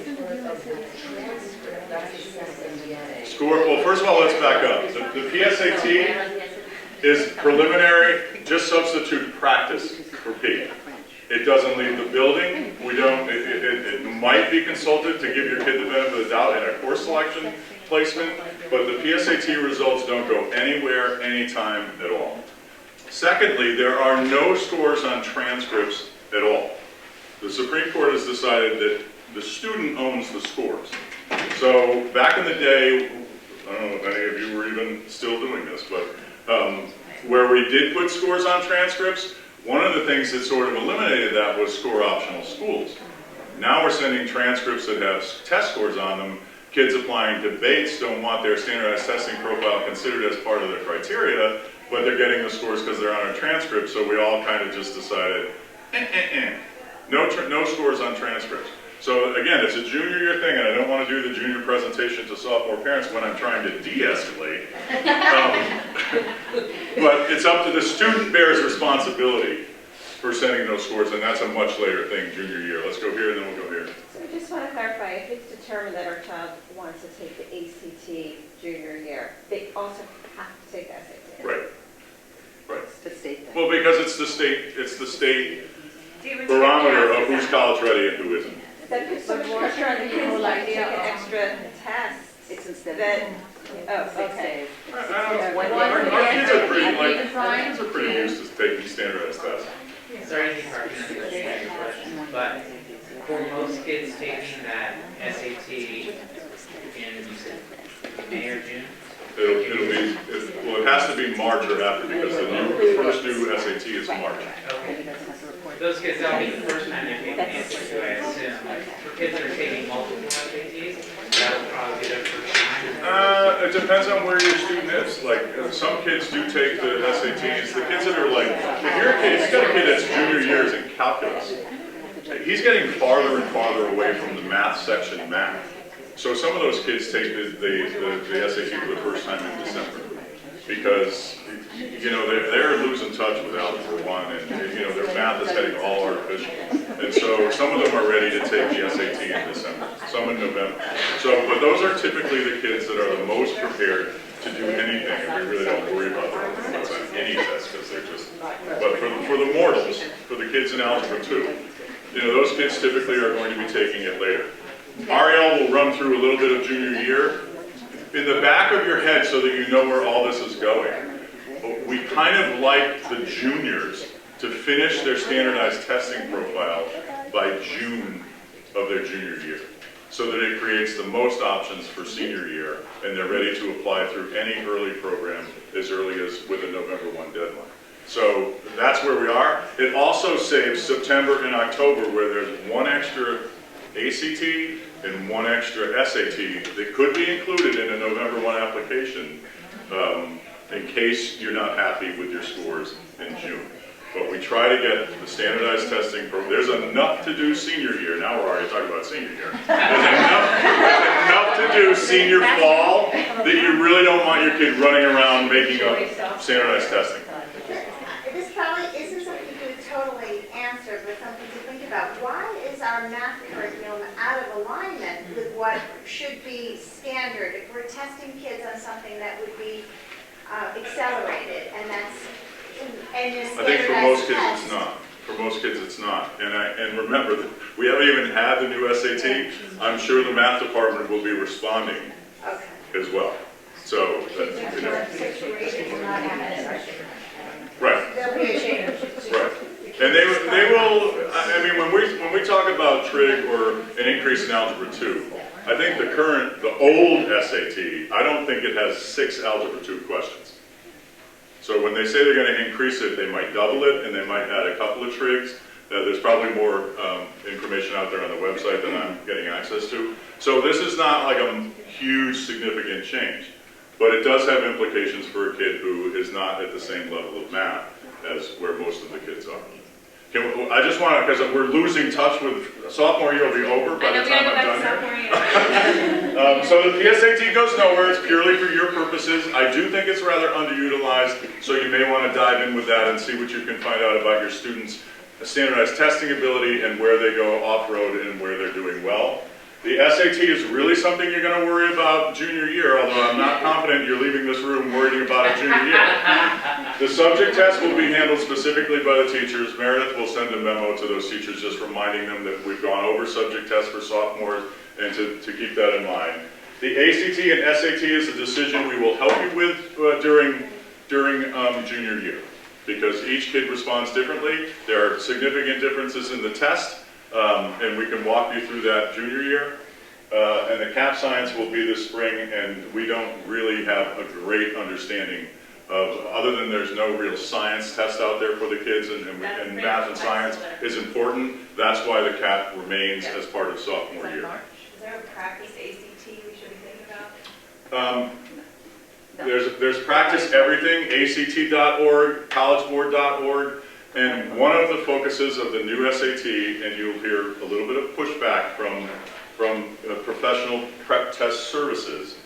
becoming transcript, that's Score, well, first of all, let's back up. The PSAT is preliminary, just substitute practice for P. It doesn't leave the building. It might be consulted to give your kid the benefit of the doubt in a course selection placement, but the PSAT results don't go anywhere, anytime at all. Secondly, there are no scores on transcripts at all. The Supreme Court has decided that the student owns the scores. So back in the day, I don't know if any of you were even still doing this, but where we did put scores on transcripts, one of the things that sort of eliminated that was score optional schools. Now we're sending transcripts that have test scores on them. Kids applying to debates don't want their standardized testing profile considered as part of their criteria, but they're getting the scores because they're on a transcript, so we all kind of just decided, no scores on transcripts. So again, it's a junior year thing, and I don't want to do the junior presentation to sophomore parents when I'm trying to de-escalate. But it's up to the student bears responsibility for sending those scores, and that's a much later thing, junior year. Let's go here, and then we'll go here. So I just want to clarify, if it's determined that our child wants to take the ACT junior year, they also have to take the SAT. Right. Right. the state thing. Well, because it's the state barometer of who's college ready and who isn't. That puts so much pressure on the kids to take an extra test. It's instead That, of 6 days. Our kids are pretty used to taking standardized tests. Sorry to understand your question, but for most kids taking that SAT in, you said, May or June? Well, it has to be March or after, because the first new SAT is March. Okay. those kids, that'll be the first time they're taking answer to, I assume. For kids that are taking multiple SATs, that'll probably be their first time. It depends on where your student is. Like, some kids do take the SATs. The kids that are like, if you're a kid, if you've got a kid that's junior years in calculus, he's getting farther and farther away from the math section math. So some of those kids take the SAT for the first time in December because, you know, they're losing touch with Algebra 1 and, you know, their math is heading all artificial. And so some of them are ready to take the SAT in December, some in November. So, but those are typically the kids that are the most prepared to do anything, and we really don't worry about them on any test because they're just, but for the mortals, for the kids in Algebra 2, you know, those kids typically are going to be taking it later. Ariel will run through a little bit of junior year. In the back of your head, so that you know where all this is going, we kind of like the juniors to finish their standardized testing profile by June of their junior year, so that it creates the most options for senior year, and they're ready to apply through any early program as early as with a November 1 deadline. So that's where we are. It also saves September and October, where there's one extra ACT and one extra SAT that could be included in a November 1 application in case you're not happy with your scores in June. But we try to get the standardized testing program. There's enough to do senior year. Now we're already talking about senior year. There's enough to do senior fall that you really don't want your kid running around making up standardized testing. This probably isn't something you could totally answer, but something to think about. Why is our math curriculum out of alignment with what should be standard? If we're testing kids on something that would be accelerated, and that's and the I think for most kids test. it's not. For most kids it's not. And remember that we haven't even had the new SAT. I'm sure the math department will be responding as well. So that, you know. Right. There'll be a change. Right. And they will, I mean, when we talk about trig or an increase in Algebra 2, I think the old SAT, I don't think it has 6 Algebra 2 questions. So when they say they're going to increase it, they might double it and they might add a couple of trigs. There's probably more information out there on the website than I'm getting access to. So this is not like a huge significant change, but it does have implications for a kid who is not at the same level of math as where most of the kids are. I just want to, because we're losing touch with, sophomore year will be over by the time I'm done here. So the SAT goes nowhere, it's purely for your purposes. I do think it's rather underutilized, so you may want to dive in with that and see what you can find out about your students' standardized testing ability and where they go off-road and where they're doing well. The SAT is really something you're going to worry about junior year, although I'm not confident you're leaving this room worrying about it junior year. The subject test will be handled specifically by the teachers. Meredith will send a memo to those teachers just reminding them that we've gone over subject tests for sophomores and to keep that in mind. The ACT and SAT is a decision we will help you with during junior year, because each kid responds differently. There are significant differences in the test. And we can walk you through that junior year. And the CAP science will be this spring, and we don't really have a great understanding of, other than there's no real science test out there for the kids, and math and science is important. That's why the CAP remains as part of sophomore year. Is there a practice ACT we should be thinking about? There's practice everything, act.org, collegeboard.org. And one of the focuses of the new SAT, and you'll hear a little bit of pushback from professional prep test services,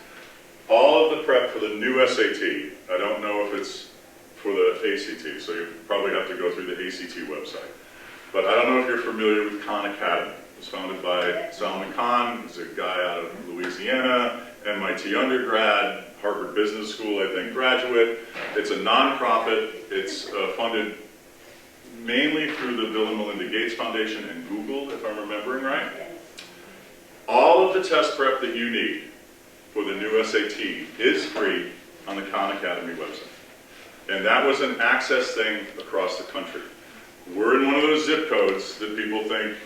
all of the prep for the new SAT, I don't know if it's for the ACT, so you probably have to go through the ACT website. But I don't know if you're familiar with Khan Academy. It was founded by Salman Khan, who's a guy out of Louisiana, MIT undergrad, Harvard Business School, I think, graduate. It's a nonprofit. It's funded mainly through the Bill and Melinda Gates Foundation and Google, if I'm remembering right. All of the test prep that you need for the new SAT is free on the Khan Academy website. And that was an access thing across the country. We're in one of those zip codes that people think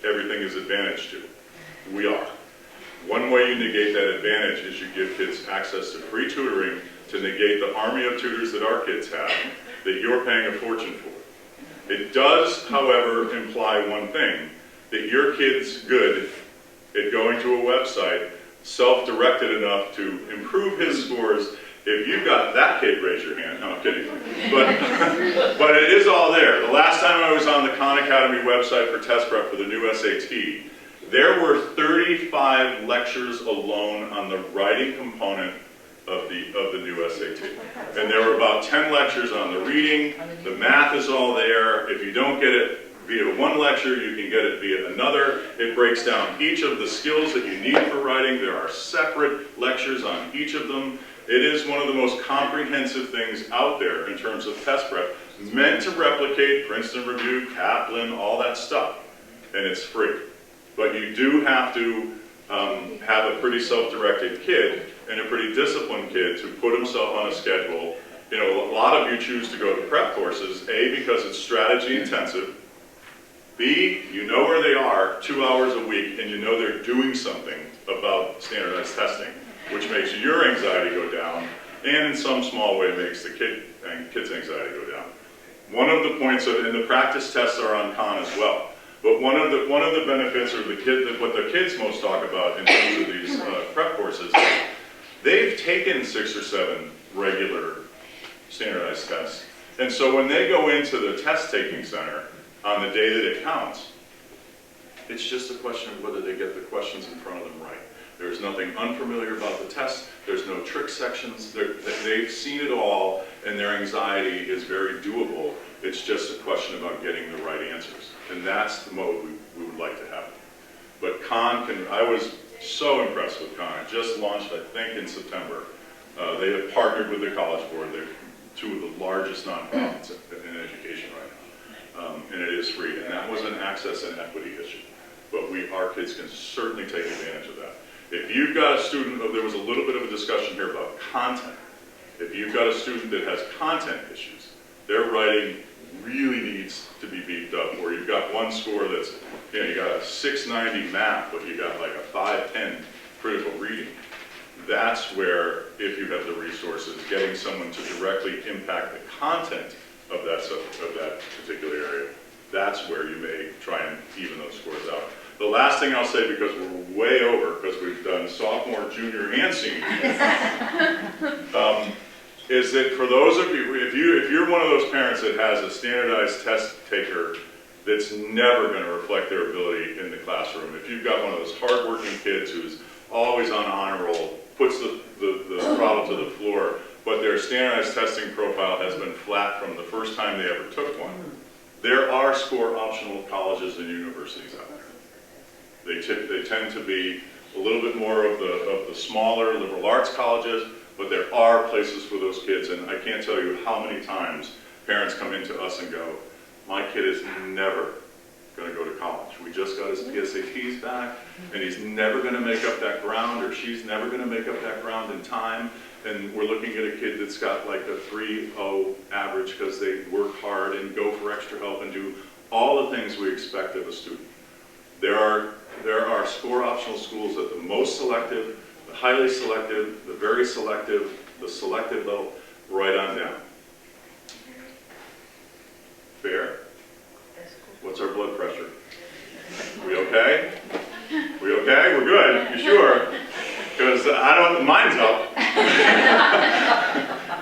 everything is advantage to. We are. One way you negate that advantage is you give kids access to free tutoring to negate the army of tutors that our kids have that you're paying a fortune for. It does, however, imply one thing, that your kid's good at going to a website, self-directed enough to improve his scores. If you've got that kid, raise your hand. No, I'm kidding. But it is all there. The last time I was on the Khan Academy website for test prep for the new SAT, there were 35 lectures alone on the writing component of the new SAT. And there were about 10 lectures on the reading. The math is all there. If you don't get it via one lecture, you can get it via another. It breaks down each of the skills that you need for writing. There are separate lectures on each of them. It is one of the most comprehensive things out there in terms of test prep, meant to replicate Princeton Review, Kaplan, all that stuff, and it's free. But you do have to have a pretty self-directed kid and a pretty disciplined kid to put himself on a schedule. You know, a lot of you choose to go to prep courses, A, because it's strategy intensive, B, you know where they are 2 hours a week and you know they're doing something about standardized testing, which makes your anxiety go down, and in some small way makes the kid's anxiety go down. One of the points of, and the practice tests are on Khan as well, but one of the benefits, or what the kids most talk about in terms of these prep courses, they've taken 6 or 7 regular standardized tests, and so when they go into the test-taking center on the day that it counts, it's just a question of whether they get the questions in front of them right. There's nothing unfamiliar about the test. There's no trick sections. They've seen it all, and their anxiety is very doable. It's just a question about getting the right answers. And that's the mode we would like to have. But Khan I was so impressed with Khan. It just launched, I think, in September. They have partnered with the College Board. They're 2 of the largest nonprofits in education right now. And it is free. And that was an access and equity issue. But our kids can certainly take advantage of that. If you've got a student, there was a little bit of a discussion here about content. If you've got a student that has content issues, their writing really needs to be beefed up, or you've got one score that's, you know, you got a 690 math, but you got like a 510 critical reading. That's where, if you have the resources, getting someone to directly impact the content of that particular area, that's where you may try and even those scores out. The last thing I'll say, because we're way over, because we've done sophomore, junior, and senior, is that for those of you, if you're one of those parents that has a standardized test taker that's never going to reflect their ability in the classroom, if you've got one of those hardworking kids who's always on honor roll, puts the throttle to the floor, but their standardized testing profile has been flat from the first time they ever took one, there are score optional colleges and universities out there. They tend to be a little bit more of the smaller liberal arts colleges, but there are places for those kids, and I can't tell you how many times parents come into us and go, my kid is never going to go to college. We just got his PSATs back, and he's never going to make up that ground, or she's never going to make up that ground in time, and we're looking at a kid that's got like a 3.0 average because they work hard and go for extra help and do all the things we expect of a student. There are score optional schools at the most selective, the highly selective, the very selective, the selective level, right on down. Fair? What's our blood pressure? We okay? We okay? We're good. You sure? Because mine's up.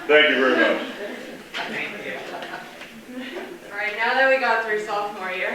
Thank you very much. All right, now that we got through sophomore year,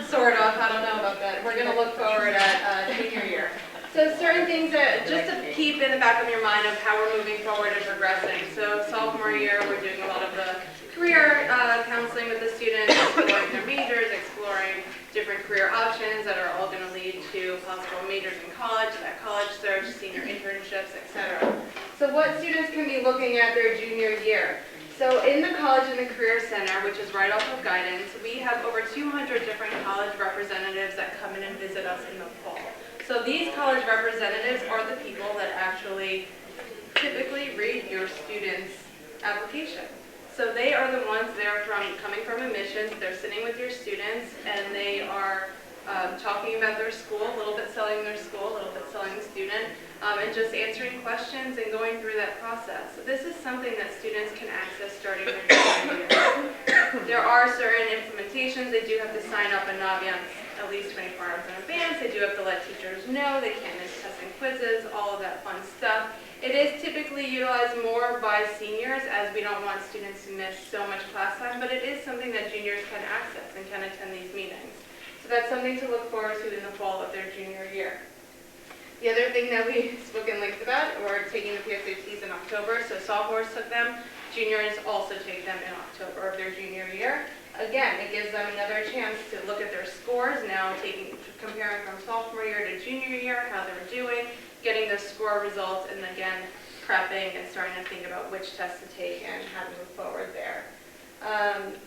sort of, I don't know about that, we're going to look forward at junior year. So certain things that, just to keep in the back of your mind of how we're moving forward and progressing. So sophomore year, we're doing a lot of the career counseling with the students, exploring their majors, exploring different career options that are all going to lead to possible majors in college, that college search, senior internships, etc. So what students can be looking at their junior year? So in the College and the Career Center, which is right off of Guidance, we have over 200 different college representatives that come in and visit us in the fall. So these college representatives are the people that actually typically read your student's application. So they are the ones coming from admissions, they're sitting with your students, and they are talking about their school, a little bit selling their school, a little bit selling the student, and just answering questions and going through that process. So this is something that students can access starting their junior year. There are certain implementations, they do have to sign up in Naviance at least 24 hours in advance. They do have to let teachers know, they can't miss tests and quizzes, all of that fun stuff. It is typically utilized more by seniors as we don't want students to miss so much class time, but it is something that juniors can access and can attend these meetings. So that's something to look forward to in the fall of their junior year. The other thing that we spoke in length about were taking the PSATs in October, so sophomores took them, juniors also take them in October of their junior year. Again, it gives them another chance to look at their scores now, comparing from sophomore year to junior year, how they're doing, getting the score results, and again, prepping and starting to think about which tests to take and how to move forward there.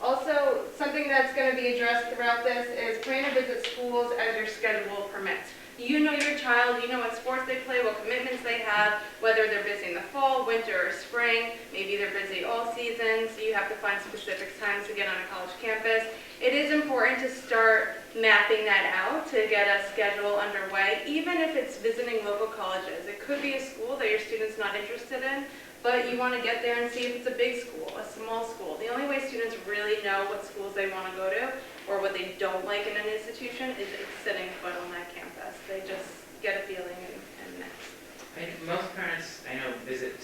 Also, something that's going to be addressed throughout this is plan to visit schools as your schedule permits. You know your child, you know what sports they play, what commitments they have, whether they're busy in the fall, winter, or spring. Maybe they're busy all season, so you have to find specific times to get on a college campus. It is important to start mapping that out to get a schedule underway, even if it's visiting local colleges. It could be a school that your student's not interested in, but you want to get there and see if it's a big school, a small school. The only way students really know what schools they want to go to or what they don't like in an institution is setting foot on that campus. They just get a feeling and mix. Most parents, I know, visit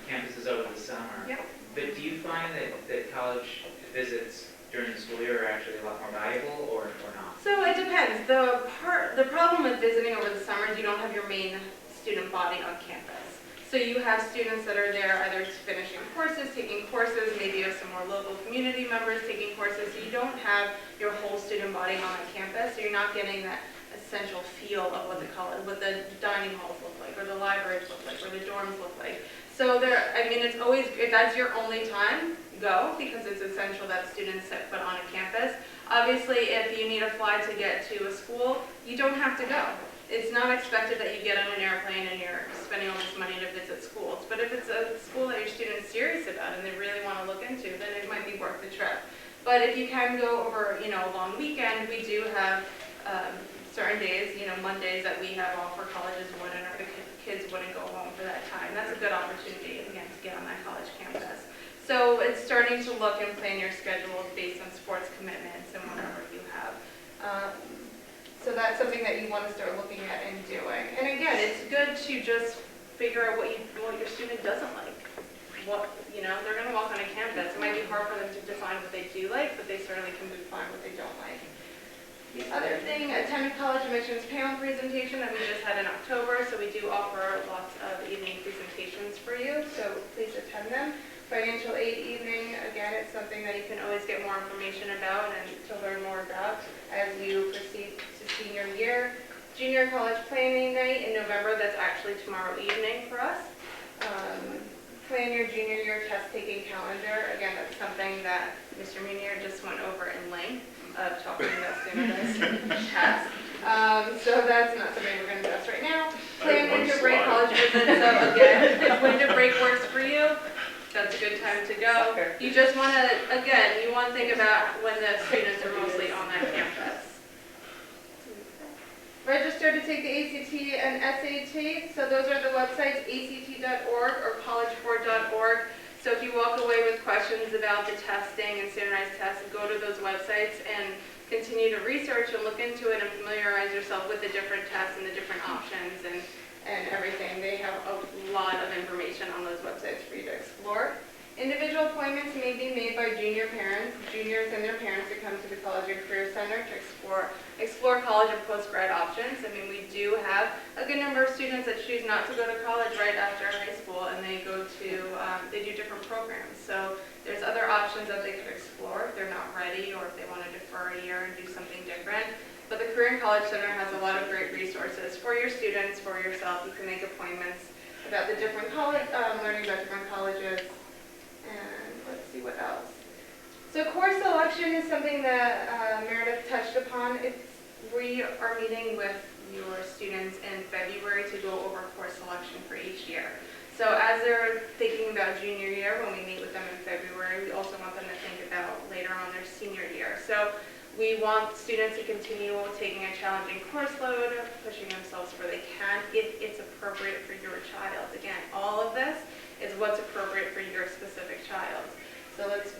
campuses over the summer. Yep. But do you find that college visits during the school year are actually a lot more valuable or not? So it depends. The problem with visiting over the summer is you don't have your main student body on campus. So you have students that are there either finishing courses, taking courses, maybe you have some more local community members taking courses. So you don't have your whole student body on the campus, so you're not getting that essential feel of what the dining halls look like, or the libraries look like, or the dorms look like. So it's always, if that's your only time, go, because it's essential that students set foot on a campus. Obviously, if you need a fly to get to a school, you don't have to go. It's not expected that you get on an airplane and you're spending all this money to visit schools. But if it's a school that your student's serious about and they really want to look into, then it might be worth the trip. But if you can go over, a long weekend, we do have certain days, Mondays that we have off for colleges wouldn't, or the kids wouldn't go home for that time. That's a good opportunity, again, to get on that college campus. So it's starting to look and plan your schedule based on sports commitments and whatever you have. So that's something that you want to start looking at and doing. And again, it's good to just figure out what your student doesn't like. They're going to walk on a campus. It might be hard for them to define what they do like, but they certainly can define what they don't like. The other thing, attend college admissions panel presentation that we just had in October. So we do offer lots of evening presentations for you, so please attend them. Financial aid evening, again, it's something that you can always get more information about and to learn more about as you proceed to senior year. Junior college planning night in November, that's actually tomorrow evening for us. Plan your junior year test taking calendar. Again, that's something that Mr. Munier just went over in length of talking about standardized tests. So that's not something we're going to address right now. Plan winter break college visits. So again, if winter break works for you, that's a good time to go. You just want to, again, you want to think about when the students are mostly on that campus. Register to take the ACT and SAT. So those are the websites, act.org or collegeboard.org. So if you walk away with questions about the testing and standardized tests, go to those websites and continue to research and look into it and familiarize yourself with the different tests and the different options and everything. They have a lot of information on those websites for you to explore. Individual appointments may be made by juniors and their parents to come to the College and Career Center to explore college and post-grad options. I mean, we do have a good number of students that choose not to go to college right after high school, and they go to, they do different programs. So there's other options that they could explore if they're not ready or if they want to defer a year and do something different. But the Career and College Center has a lot of great resources for your students, for yourself. You can make appointments about the different learning about different colleges. And let's see what else. So course selection is something that Meredith touched upon. We are meeting with your students in February to go over course selection for each year. So as they're thinking about junior year, when we meet with them in February, we also want them to think about later on their senior year. So we want students to continue taking a challenging course load, pushing themselves where they can, if it's appropriate for your child. Again, all of this is what's appropriate for your specific child. So let's,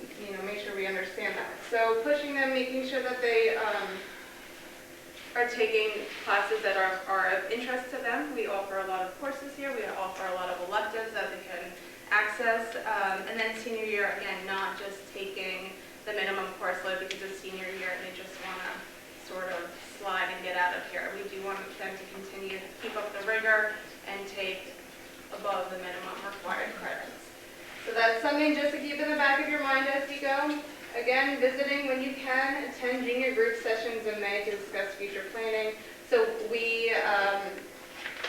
make sure we understand that. So pushing them, making sure that they are taking classes that are of interest to them. We offer a lot of courses here. We offer a lot of electives that they can access. And then senior year, again, not just taking the minimum course load because it's senior year and they just want to sort of slide and get out of here. We do want them to continue to keep up the rigor and take above the minimum required credits. So that's something just to keep in the back of your mind as you go. Again, visiting when you can, attend junior group sessions in May to discuss future planning. So we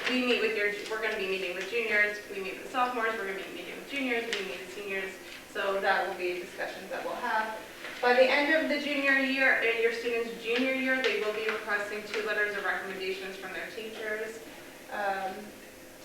meet with we're going to be meeting with juniors, we meet with sophomores, we're going to be meeting with juniors, we meet with seniors. So that will be discussions that we'll have. By the end of the junior year, your students' junior year, they will be requesting 2 letters of recommendations from their teachers.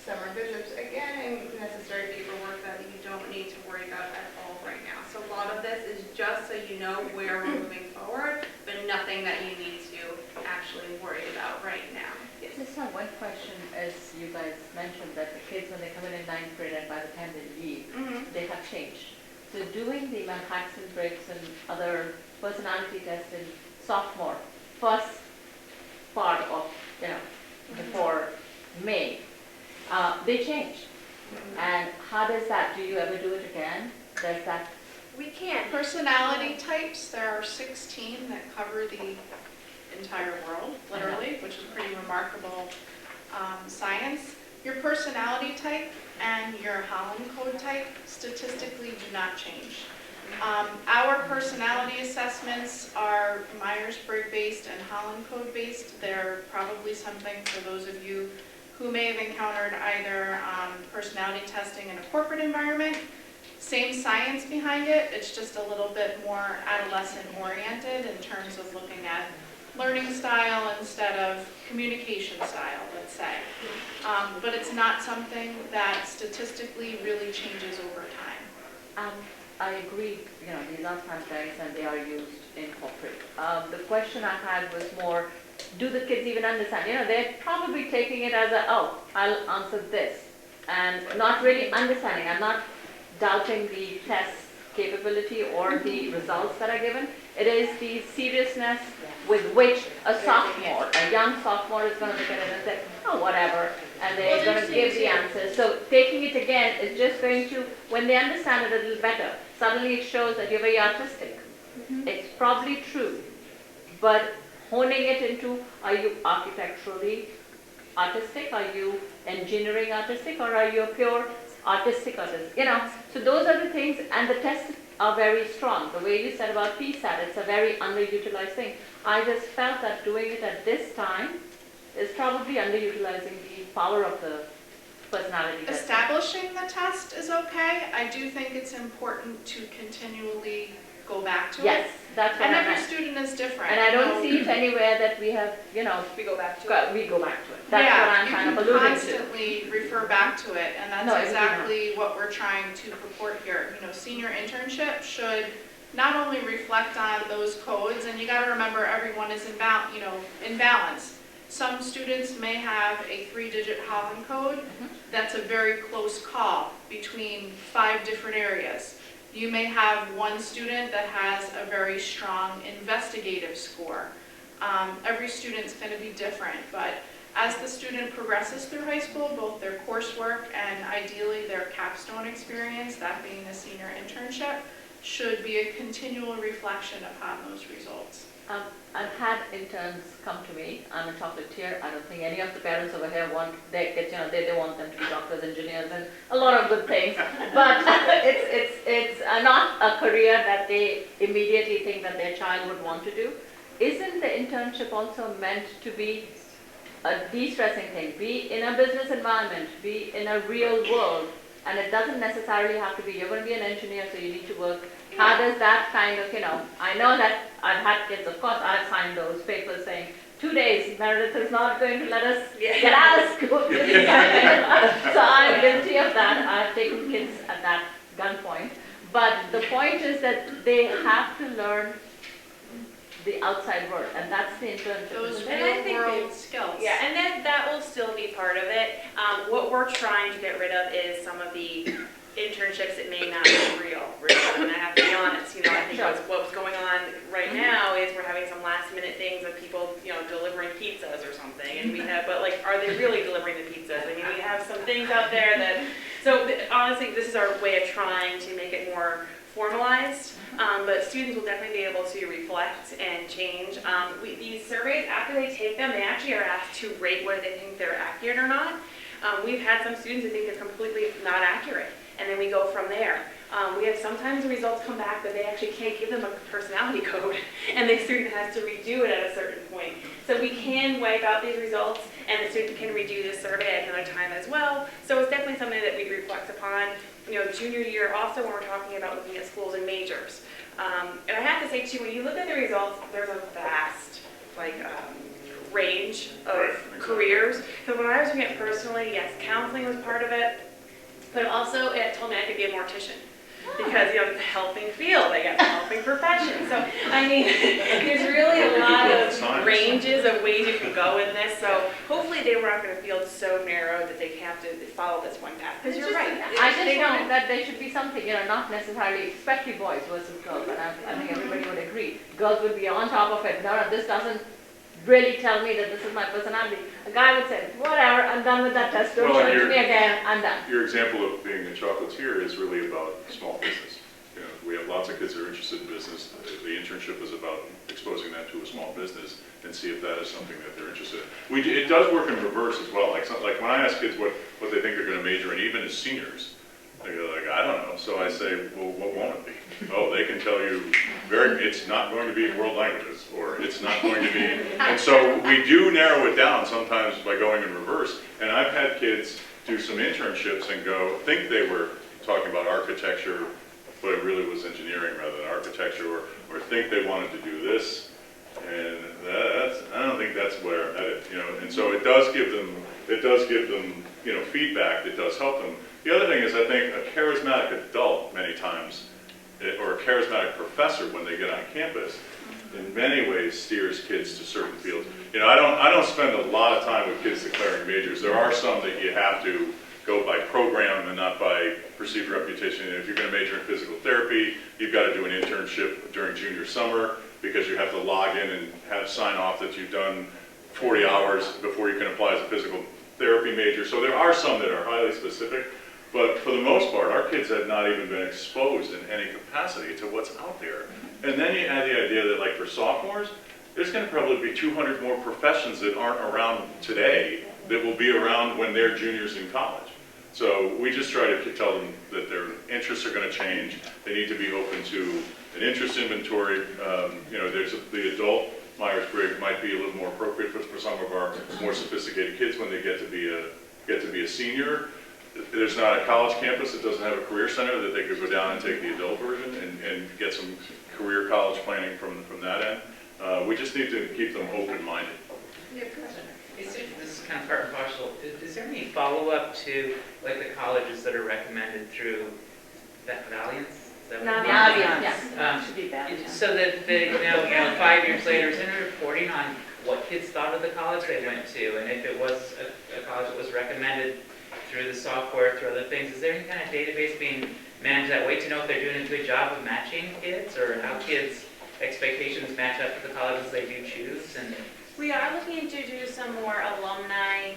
Summer visits, again, and necessary paperwork that you don't need to worry about at all right now. So a lot of this is just so you know where we're moving forward, but nothing that you need to actually worry about right now. Yes. Just one question, as you guys mentioned, that the kids, when they come in 9th grade and by the time they leave, they have changed. So doing the Manhattan breaks and other personality tests in sophomore, first part of, before May, they changed. And how does that, do you ever do it again? Does that? We can. Personality types, there are 16 that cover the entire world, literally, which is pretty remarkable science. Your personality type and your Holland code type statistically do not change. Our personality assessments are Myers-Briggs based and Holland code based. They're probably something for those of you who may have encountered either personality testing in a corporate environment. Same science behind it, it's just a little bit more adolescent oriented in terms of looking at learning style instead of communication style, let's say. But it's not something that statistically really changes over time. I agree, these are standardized and they are used in corporate. The question I had was more, do the kids even understand? They're probably taking it as I'll answer this, and not really understanding. I'm not doubting the test capability or the results that are given. It is the seriousness with which a young sophomore is going to look at it and say, oh, whatever, and they're going to give the answers. So taking it again is just going to, when they understand it a little better, suddenly it shows that you're very artistic. It's probably true, but honing it into, are you architecturally artistic? Are you engineering artistic? Or are you a pure artistic artist? So those are the things, and the tests are very strong. The way you said about PSAT, it's a very underutilized thing. I just felt that doing it at this time is probably underutilizing the power of the personality test. Establishing the test is okay. I do think it's important to continually go back to it. Yes, that's what And I every meant. student is different. And I don't see it anywhere that we have, We go back to it. we go back to it. That's what I'm kind of alluding to. You can constantly refer back to it, and that's No, I do exactly what we're trying to purport here. Senior internship should not only reflect on those codes, and you got to remember everyone is in balance. Some students may have a 3-digit Holland code. That's a very close call between 5 different areas. You may have one student that has a very strong investigative score. Every student's going to be different, but as the student progresses through high school, both their coursework and ideally their capstone experience, that being the senior internship, should be a continual reflection upon those results. I've had interns come to me. I'm a chocolatier. I don't think any of the parents over here want their kids, they want them to be doctors, engineers, and a lot of good things. But it's not a career that they immediately think that their child would want to do. Isn't the internship also meant to be a de-stressing thing? Be in a business environment, be in a real world, and it doesn't necessarily have to be, you're going to be an engineer, so you need to work. How does that kind of, I know that I've had kids, of course, I've signed those papers saying, 2 days, Meredith is not going to let us get out of school. So I'm guilty of that. I've taken kids at that gunpoint. But the point is that they have to learn the outside world, and that's the internship. Those And I think real-world skills. Yeah, and that will still be part of it. What we're trying to get rid of is some of the internships that may not be real. And I have to be honest, you know, I think what's going on right now is we're having some last minute things of people, you know, delivering pizzas or something, and we have, but like, are they really delivering the pizzas? I mean, we have some things out there that, so honestly, this is our way of trying to make it more formalized, but students will definitely be able to reflect and change. These surveys, after they take them, they actually are asked to rate whether they think they're accurate or not. We've had some students who think they're completely not accurate, and then we go from there. We have sometimes the results come back, but they actually can't give them a personality code, and the student has to redo it at a certain point. So we can wipe out these results, and the student can redo the survey at another time as well. So it's definitely something that we reflect upon. You know, junior year also when we're talking about looking at schools and majors. And I have to say too, when you look at the results, there's a vast, range of careers. So when I was doing it personally, yes, counseling was part of it, but also it told me I could be a mortician. Because, you know, it's a helping field, I guess, a helping profession. So, I mean, there's really a lot of ranges of ways you can go in this. So, hopefully they weren't going to feel so narrow that they have to follow this one path. Because you're right. I just wanted that there should be something, you know, not necessarily, especially boys versus girls, but I think everybody would agree. Girls would be on top of it. No, this doesn't really tell me that this is my personality. A guy would say, whatever, I'm done with that test, don't show it to me again, I'm done. Your example of being a chocolatier is really about small business. You know, we have lots of kids that are interested in business. The internship is about exposing them to a small business and see if that is something that they're interested in. It does work in reverse as well. Like when I ask kids what they think they're going to major in, even as seniors, they go like, I don't know. So I say, well, what won't it be? Oh, they can tell you, it's not going to be world languages, or it's not going to be, and so we do narrow it down sometimes by going in reverse. And I've had kids do some internships and think they were talking about architecture, but it really was engineering rather than architecture, or think they wanted to do this, and I don't think that's where I'm headed, you know. And so it does give them, you know, feedback that does help them. The other thing is, I think a charismatic adult many times, or a charismatic professor when they get on campus, in many ways steers kids to certain fields. You know, I don't spend a lot of time with kids declaring majors. There are some that you have to go by program and not by perceived reputation. And if you're going to major in physical therapy, you've got to do an internship during junior summer because you have to log in and sign off that you've done 40 hours before you can apply as a physical therapy major. So there are some that are highly specific. But for the most part, our kids have not even been exposed in any capacity to what's out there. And then you add the idea that, like, for sophomores, there's going to probably be 200 more professions that aren't around today that will be around when they're juniors in college. So we just try to tell them that their interests are going to change. They need to be open to an interest inventory. You know, the adult Myers-Briggs might be a little more appropriate for some of our more sophisticated kids when they get to be a senior. There's not a college campus that doesn't have a career center that they could go down and take the adult version and get some career college planning from that end. We just need to keep them open-minded. This is kind of part and parcel. Is there any follow-up to like the colleges that are recommended through Valiance? Yes. Should be Valiance. So that they, you know, 5 years later, is there reporting on what kids thought of the college they went to, and if it was a college that was recommended through the software, through other things, is there any kind of database being managed that way to know if they're doing a good job of matching kids, or how kids' expectations match up to the colleges they do choose? And we are looking to do some more alumni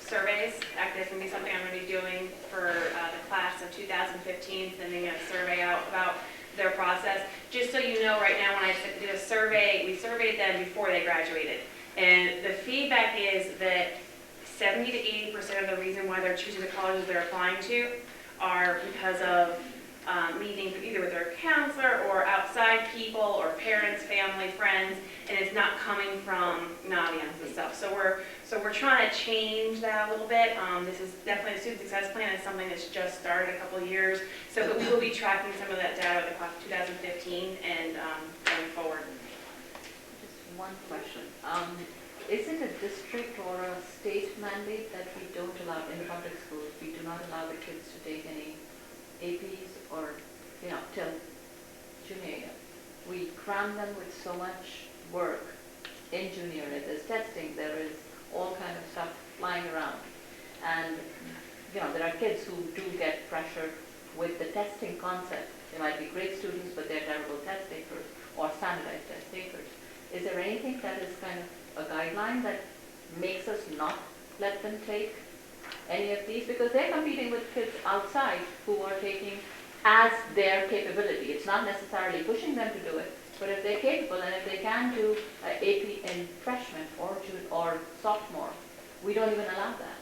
surveys. Actually, that's going to be something I'm going to be doing for the class of 2015, sending a survey out about their process. Just so you know, right now when I did a survey, we surveyed them before they graduated. And the feedback is that 70 to 80% of the reason why they're choosing the colleges they're applying to are because of meeting either with their counselor or outside people or parents, family, friends, and it's not coming from Naviance and stuff. So we're trying to change that a little bit. This is definitely a student success plan. It's something that's just started a couple of years. So but we will be tracking some of that data with the class of 2015 and going forward. Just one question. Is it a district or a state mandate that we don't allow, in the public schools, we do not allow the kids to take any APs or, you know, till junior year? We cram them with so much work in junior year. There's testing, there is all kind of stuff flying around. And, you know, there are kids who do get pressure with the testing concept. They might be great students, but they're terrible test takers or standardized test takers. Is there anything that is kind of a guideline that makes us not let them take any of these? Because they're competing with kids outside who are taking as their capability. It's not necessarily pushing them to do it, but if they're capable and if they can do AP in freshman or sophomore, we don't even allow that.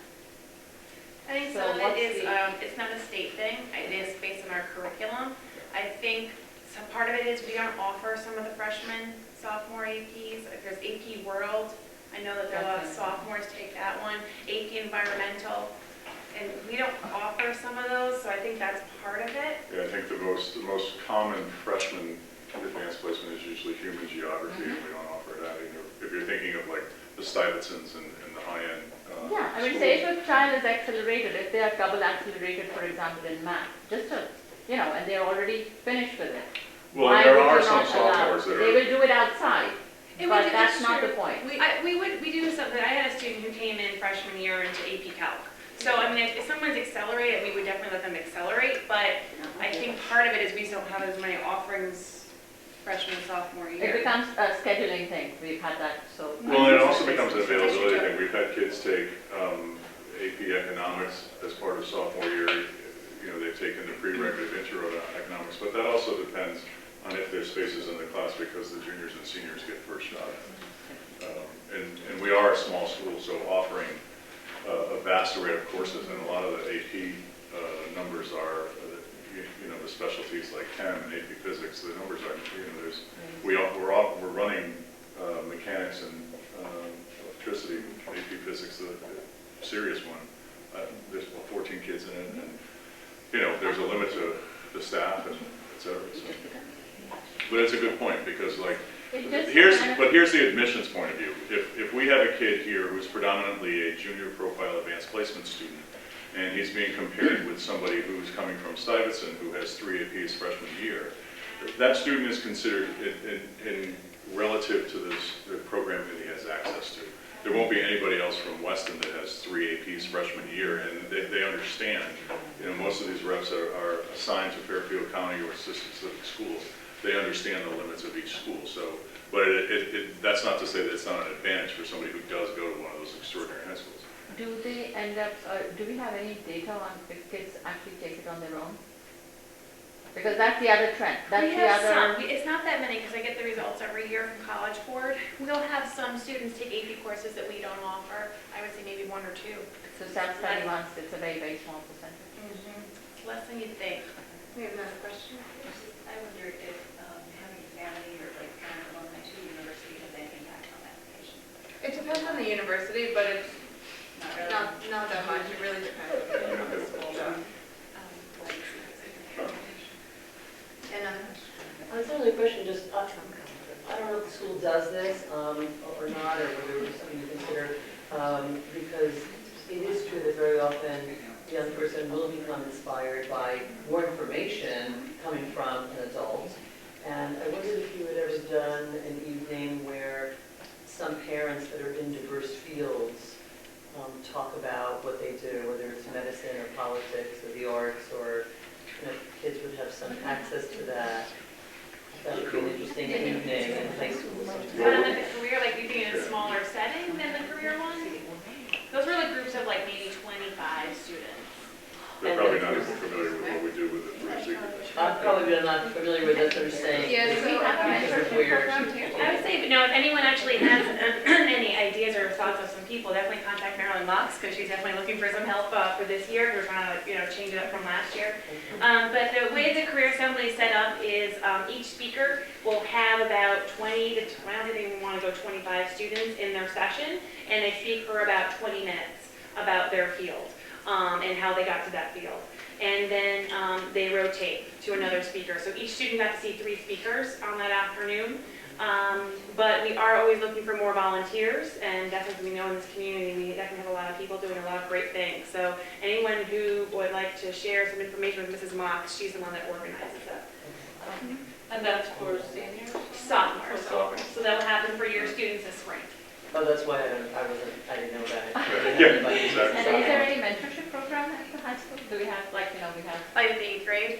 I think So some of what's it is, the- it's not a state thing, it is based on our curriculum. I think some part of it is we don't offer some of the freshman, sophomore APs. If there's AP World, I know that there are a lot of sophomores take that one, AP Environmental, and we don't offer some of those, so I think that's part of it. Yeah, I think the most common freshman advanced placement is usually human geography, and we don't offer that either. If you're thinking of like the Stuyvesants and the high-end Yeah, I mean, schools. say if a child is accelerated, if they are double accelerated, for example, in math, just to, and they're already finished with it. Well, Why there would are you some not allow- sophomores that They are, will do it outside, And we but do- that's not true. the point. We do something, I had a student who came in freshman year into AP Calc. So, I mean, if someone's accelerated, we would definitely let them accelerate, but I think part of it is we just don't have as many offerings freshman and sophomore It year. becomes a scheduling thing, we've had that, so. well, and it also becomes an availability thing. We've had kids take AP Economics as part of sophomore year. They've taken the prerequisite intro to economics, but that also depends on if there's spaces in the class because the juniors and seniors get first shot. And we are a small school, so offering a vast array of courses, and a lot of the AP numbers are, the specialties like chem and AP physics. The numbers are, we're running mechanics and electricity, AP physics, the serious one. There's 14 kids in it, and there's a limit to the staff and et cetera. So. But it's a good point because here's the admissions point of view. If we have a kid here who's predominantly a junior profile advanced placement student, and he's being compared with somebody who's coming from Stuyvesant who has 3 APs freshman year, that student is considered in relative to the program that he has access to. There won't be anybody else from Weston that has 3 APs freshman year, and they understand. Most of these reps are assigned to Fairfield County or specific schools. They understand the limits of each school. So, but that's not to say that it's not an advantage for somebody who does go to one of those extraordinary high schools. Do they end up, do we have any data on if kids actually take it on their own? Because that's the other trend. That's We the have other. some, it's not that many because I get the results every year from College Board. We'll have some students take AP courses that we don't offer. I would say maybe 1 or 2. So self-study ones, it's a very, very small percentage. It's less than you'd think. We have another question. I wonder if having family or like parent alumni to the university has any impact on application. It depends on the university, but it's Not really. not that much, it really depends on the school. Another question? It's only a question, just, I don't know if the school does this or not, or whether it's something to consider, because it is true that very often the young person will become inspired by more information coming from an adult. And I wondered if you had ever done an evening where some parents that are in diverse fields talk about what they do, whether it's medicine or politics or the arts, or kids would have some access to that. That would be an interesting evening in high school. But in the career, like you think in a smaller setting than the career one? Those were like groups of like maybe 25 students. They're probably not even familiar with what we do with the 3 secret. I'm probably not familiar with this, I'm saying. Yeah, so we have a mentorship program too. I would say, but no, if anyone actually has any ideas or thoughts of some people, definitely contact Marilyn Mox, because she's definitely looking for some help for this year. We're trying to change it up from last year. But the way the Career Assembly is set up is each speaker will have about 20 to, I don't even want to go 25 students in their session, and they speak for about 20 minutes about their field and how they got to that field. And then they rotate to another speaker. So each student got to see 3 speakers on that afternoon. But we are always looking for more volunteers, and definitely we know in this community we definitely have a lot of people doing a lot of great things. So anyone who would like to share some information with Mrs. Mox, she's the one that organizes it. And that's for seniors? Sophomores. So that will happen for your students this spring. Oh, that's why I didn't know that. Yeah, exactly. And is there any mentorship program at the high school? Do we have, like, we have, Like the 8th grade?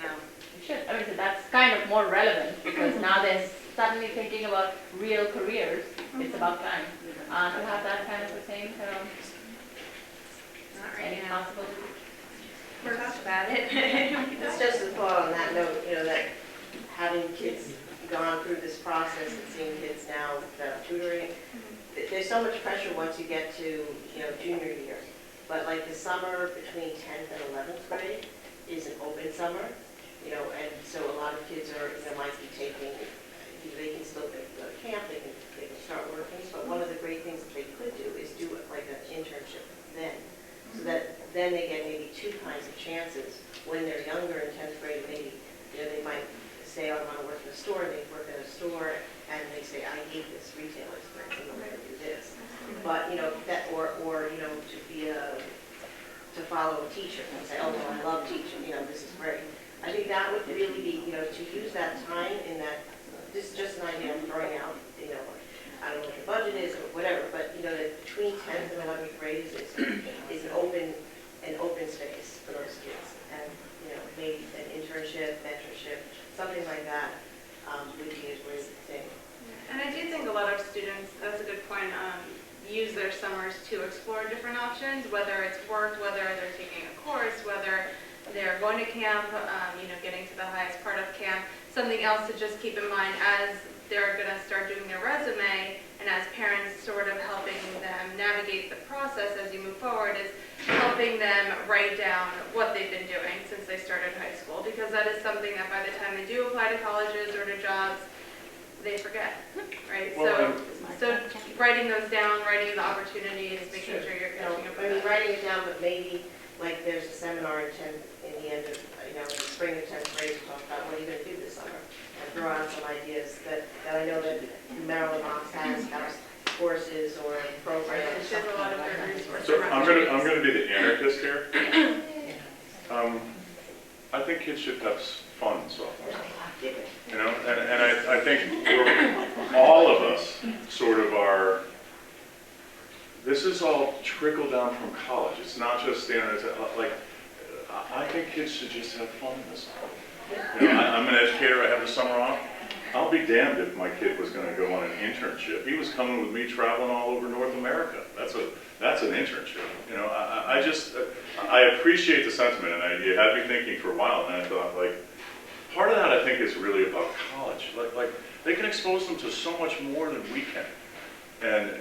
No. we should, I mean, so that's kind of more relevant because now they're suddenly thinking about real careers. It's about time. To have that kind of the same, Not right any now. possible. We're talking about it. It's just a thought on that note, that having kids gone through this process and seeing kids now that are tutoring, there's so much pressure once you get to, junior year. But like the summer between 10th and 11th grade is an open summer, and so a lot of kids might be taking, they can still go to camp, they can start working, but one of the great things that they could do is do like an internship then. So that then they get maybe 2 kinds of chances when they're younger in 10th grade, maybe, they might say, I want to work in a store, they work in a store, and they say, I hate this retail experience, I'm going to do this. But, that, or to follow a teacher and say, oh, well, I love teaching, this is great. I think that would really be, to use that time in that, this is just an idea I'm throwing out, I don't know what the budget is or whatever, but, that between 10th and 11th grade is an open space for those kids. And, maybe an internship, mentorship, something like that would be a great thing. And I do think a lot of students, that's a good point, use their summers to explore different options, whether it's work, whether they're taking a course, whether they're going to camp, getting to the highest part of camp. Something else to just keep in mind as they're going to start doing their resume and as parents sort of helping them navigate the process as you move forward is helping them write down what they've been doing since they started high school, because that is something that by the time they do apply to colleges or to jobs, they forget, right? Well, So writing those down, writing the opportunities, making sure you're catching up with them. Writing it down, but maybe like there's a seminar in the end of, in the spring of 10th grade to talk about what are you going to do this summer, and throw out some ideas that I know that Maryland Moms has courses or programs. There's a lot of good resources. So I'm gonna be the anarchist here. I think kids should have fun in sophomore. And I think for all of us sort of are. This is all trickle down from college. It's not just standards. Like, I think kids should just have fun in this. I'm an educator. I have the summer off. I'll be damned if my kid was going to go on an internship. He was coming with me traveling all over North America. That's an internship. I appreciate the sentiment, and you had me thinking for a while, and I thought, like, part of that I think is really about college. Like they can expose them to so much more than we can. And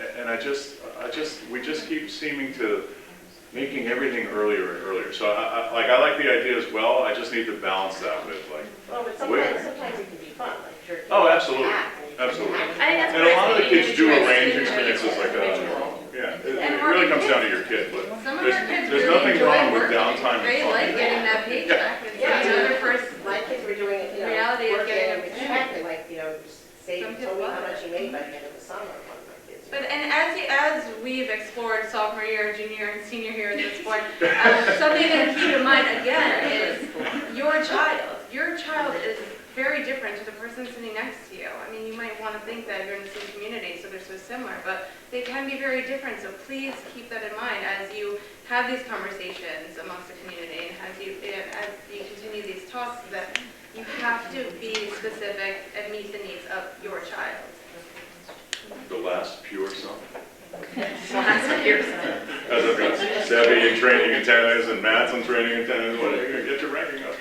we just keep seeming to making everything earlier and earlier. So I like the idea as well. I just need to balance that with like. Well, but sometimes it can be fun. Like jerking oh, absolutely, back absolutely. I think that's And a lot of the kids do interesting. arrange experiences like that. Yeah, it really comes down to your kid. But Some of our kids there's really nothing enjoy wrong with working. downtime and They fun. like getting that paycheck. Yeah. Another person. My kids were doing it, Reality is working getting a and checking, like, say, Some told kids me love how it. much he made by the end of the summer, one of my kids. But as we've explored sophomore year, junior, and senior year at this point, something to keep in mind again is your child. Your child is very different to the person sitting next to you. I mean, you might want to think that you're in the same community, so they're so similar, but they can be very different. So please keep that in mind as you have these conversations amongst the community and as you continue these talks, that you have to be specific and meet the needs of your child. The last pure son. Last pure son. As I've got Debbie in training antennas and Matt's in training antennas, what are you going to get your ranking up?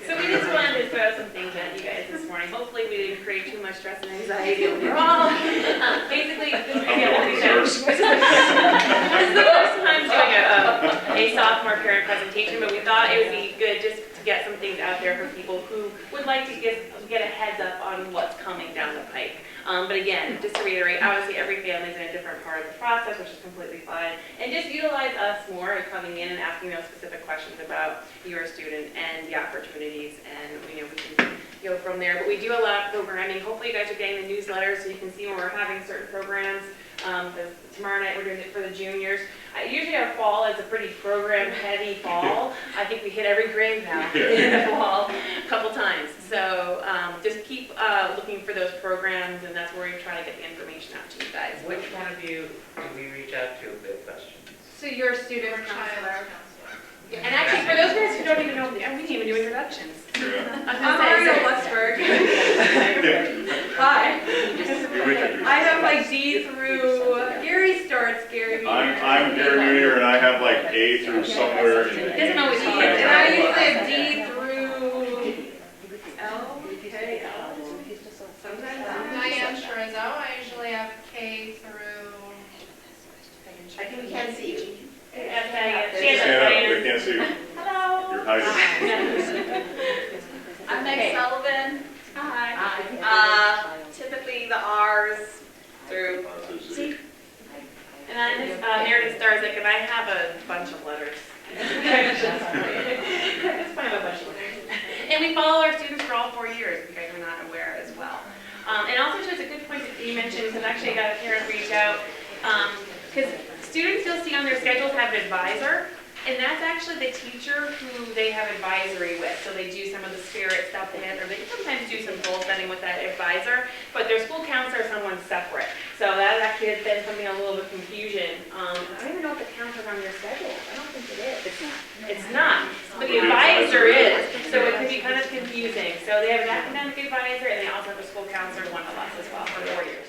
So we just wanted to throw some things at you guys this morning. Hopefully we didn't create too much stress and anxiety overall. Basically, this is the first time doing a sophomore parent presentation, but we thought it would be good just to get some things out there for people who would like to get a heads up on what's coming down the pike. But again, just to reiterate, obviously every family is in a different part of the process, which is completely fine. And just utilize us more coming in and asking those specific questions about your student and the opportunities, and we can go from there. But we do a lot of programming. Hopefully you guys are getting the newsletter so you can see when we're having certain programs. Tomorrow night, we're doing it for the juniors. Usually our fall is a pretty program-heavy fall. I think we hit every grade now in the fall a couple times. So just keep looking for those programs, and that's where we try to get the information out to you guys. Which one of you do we reach out to with questions? So you're a student counselor. And actually, for those guys who don't even know, we didn't even do introductions. I'm Mario Luxberg. Hi. I have like D through, Gary starts, Gary. I'm Gary Munier, and I have like A through somewhere in. It doesn't always be. And I usually have D through L, K, L. Sometimes I'm Diane Chorizo, I usually have K through. I think we can see you. Stand up, they can't see you. Hello. You're hiding. I'm Meg Sullivan. Hi. Typically the R's through Z. And I'm Meredith Starzik, and I have a bunch of letters. Just find a bunch of letters. And we follow our students for all 4 years, if you guys are not aware as well. And also, just a good point that you mentioned, because actually I got a parent reach out, because students you'll see on their schedules have an advisor, and that's actually the teacher who they have advisory with. So they do some of the spirit stuff in, or they sometimes do some goal setting with that advisor, but their school counselor is someone separate. So that actually has been something a little bit confusion. I don't even know if the counselor's on their schedule. I don't think it is. It's not. But the advisor is. So it can be kind of confusing. So they have an academic advisor, and they also have a school counselor, one of us as well, for 4 years.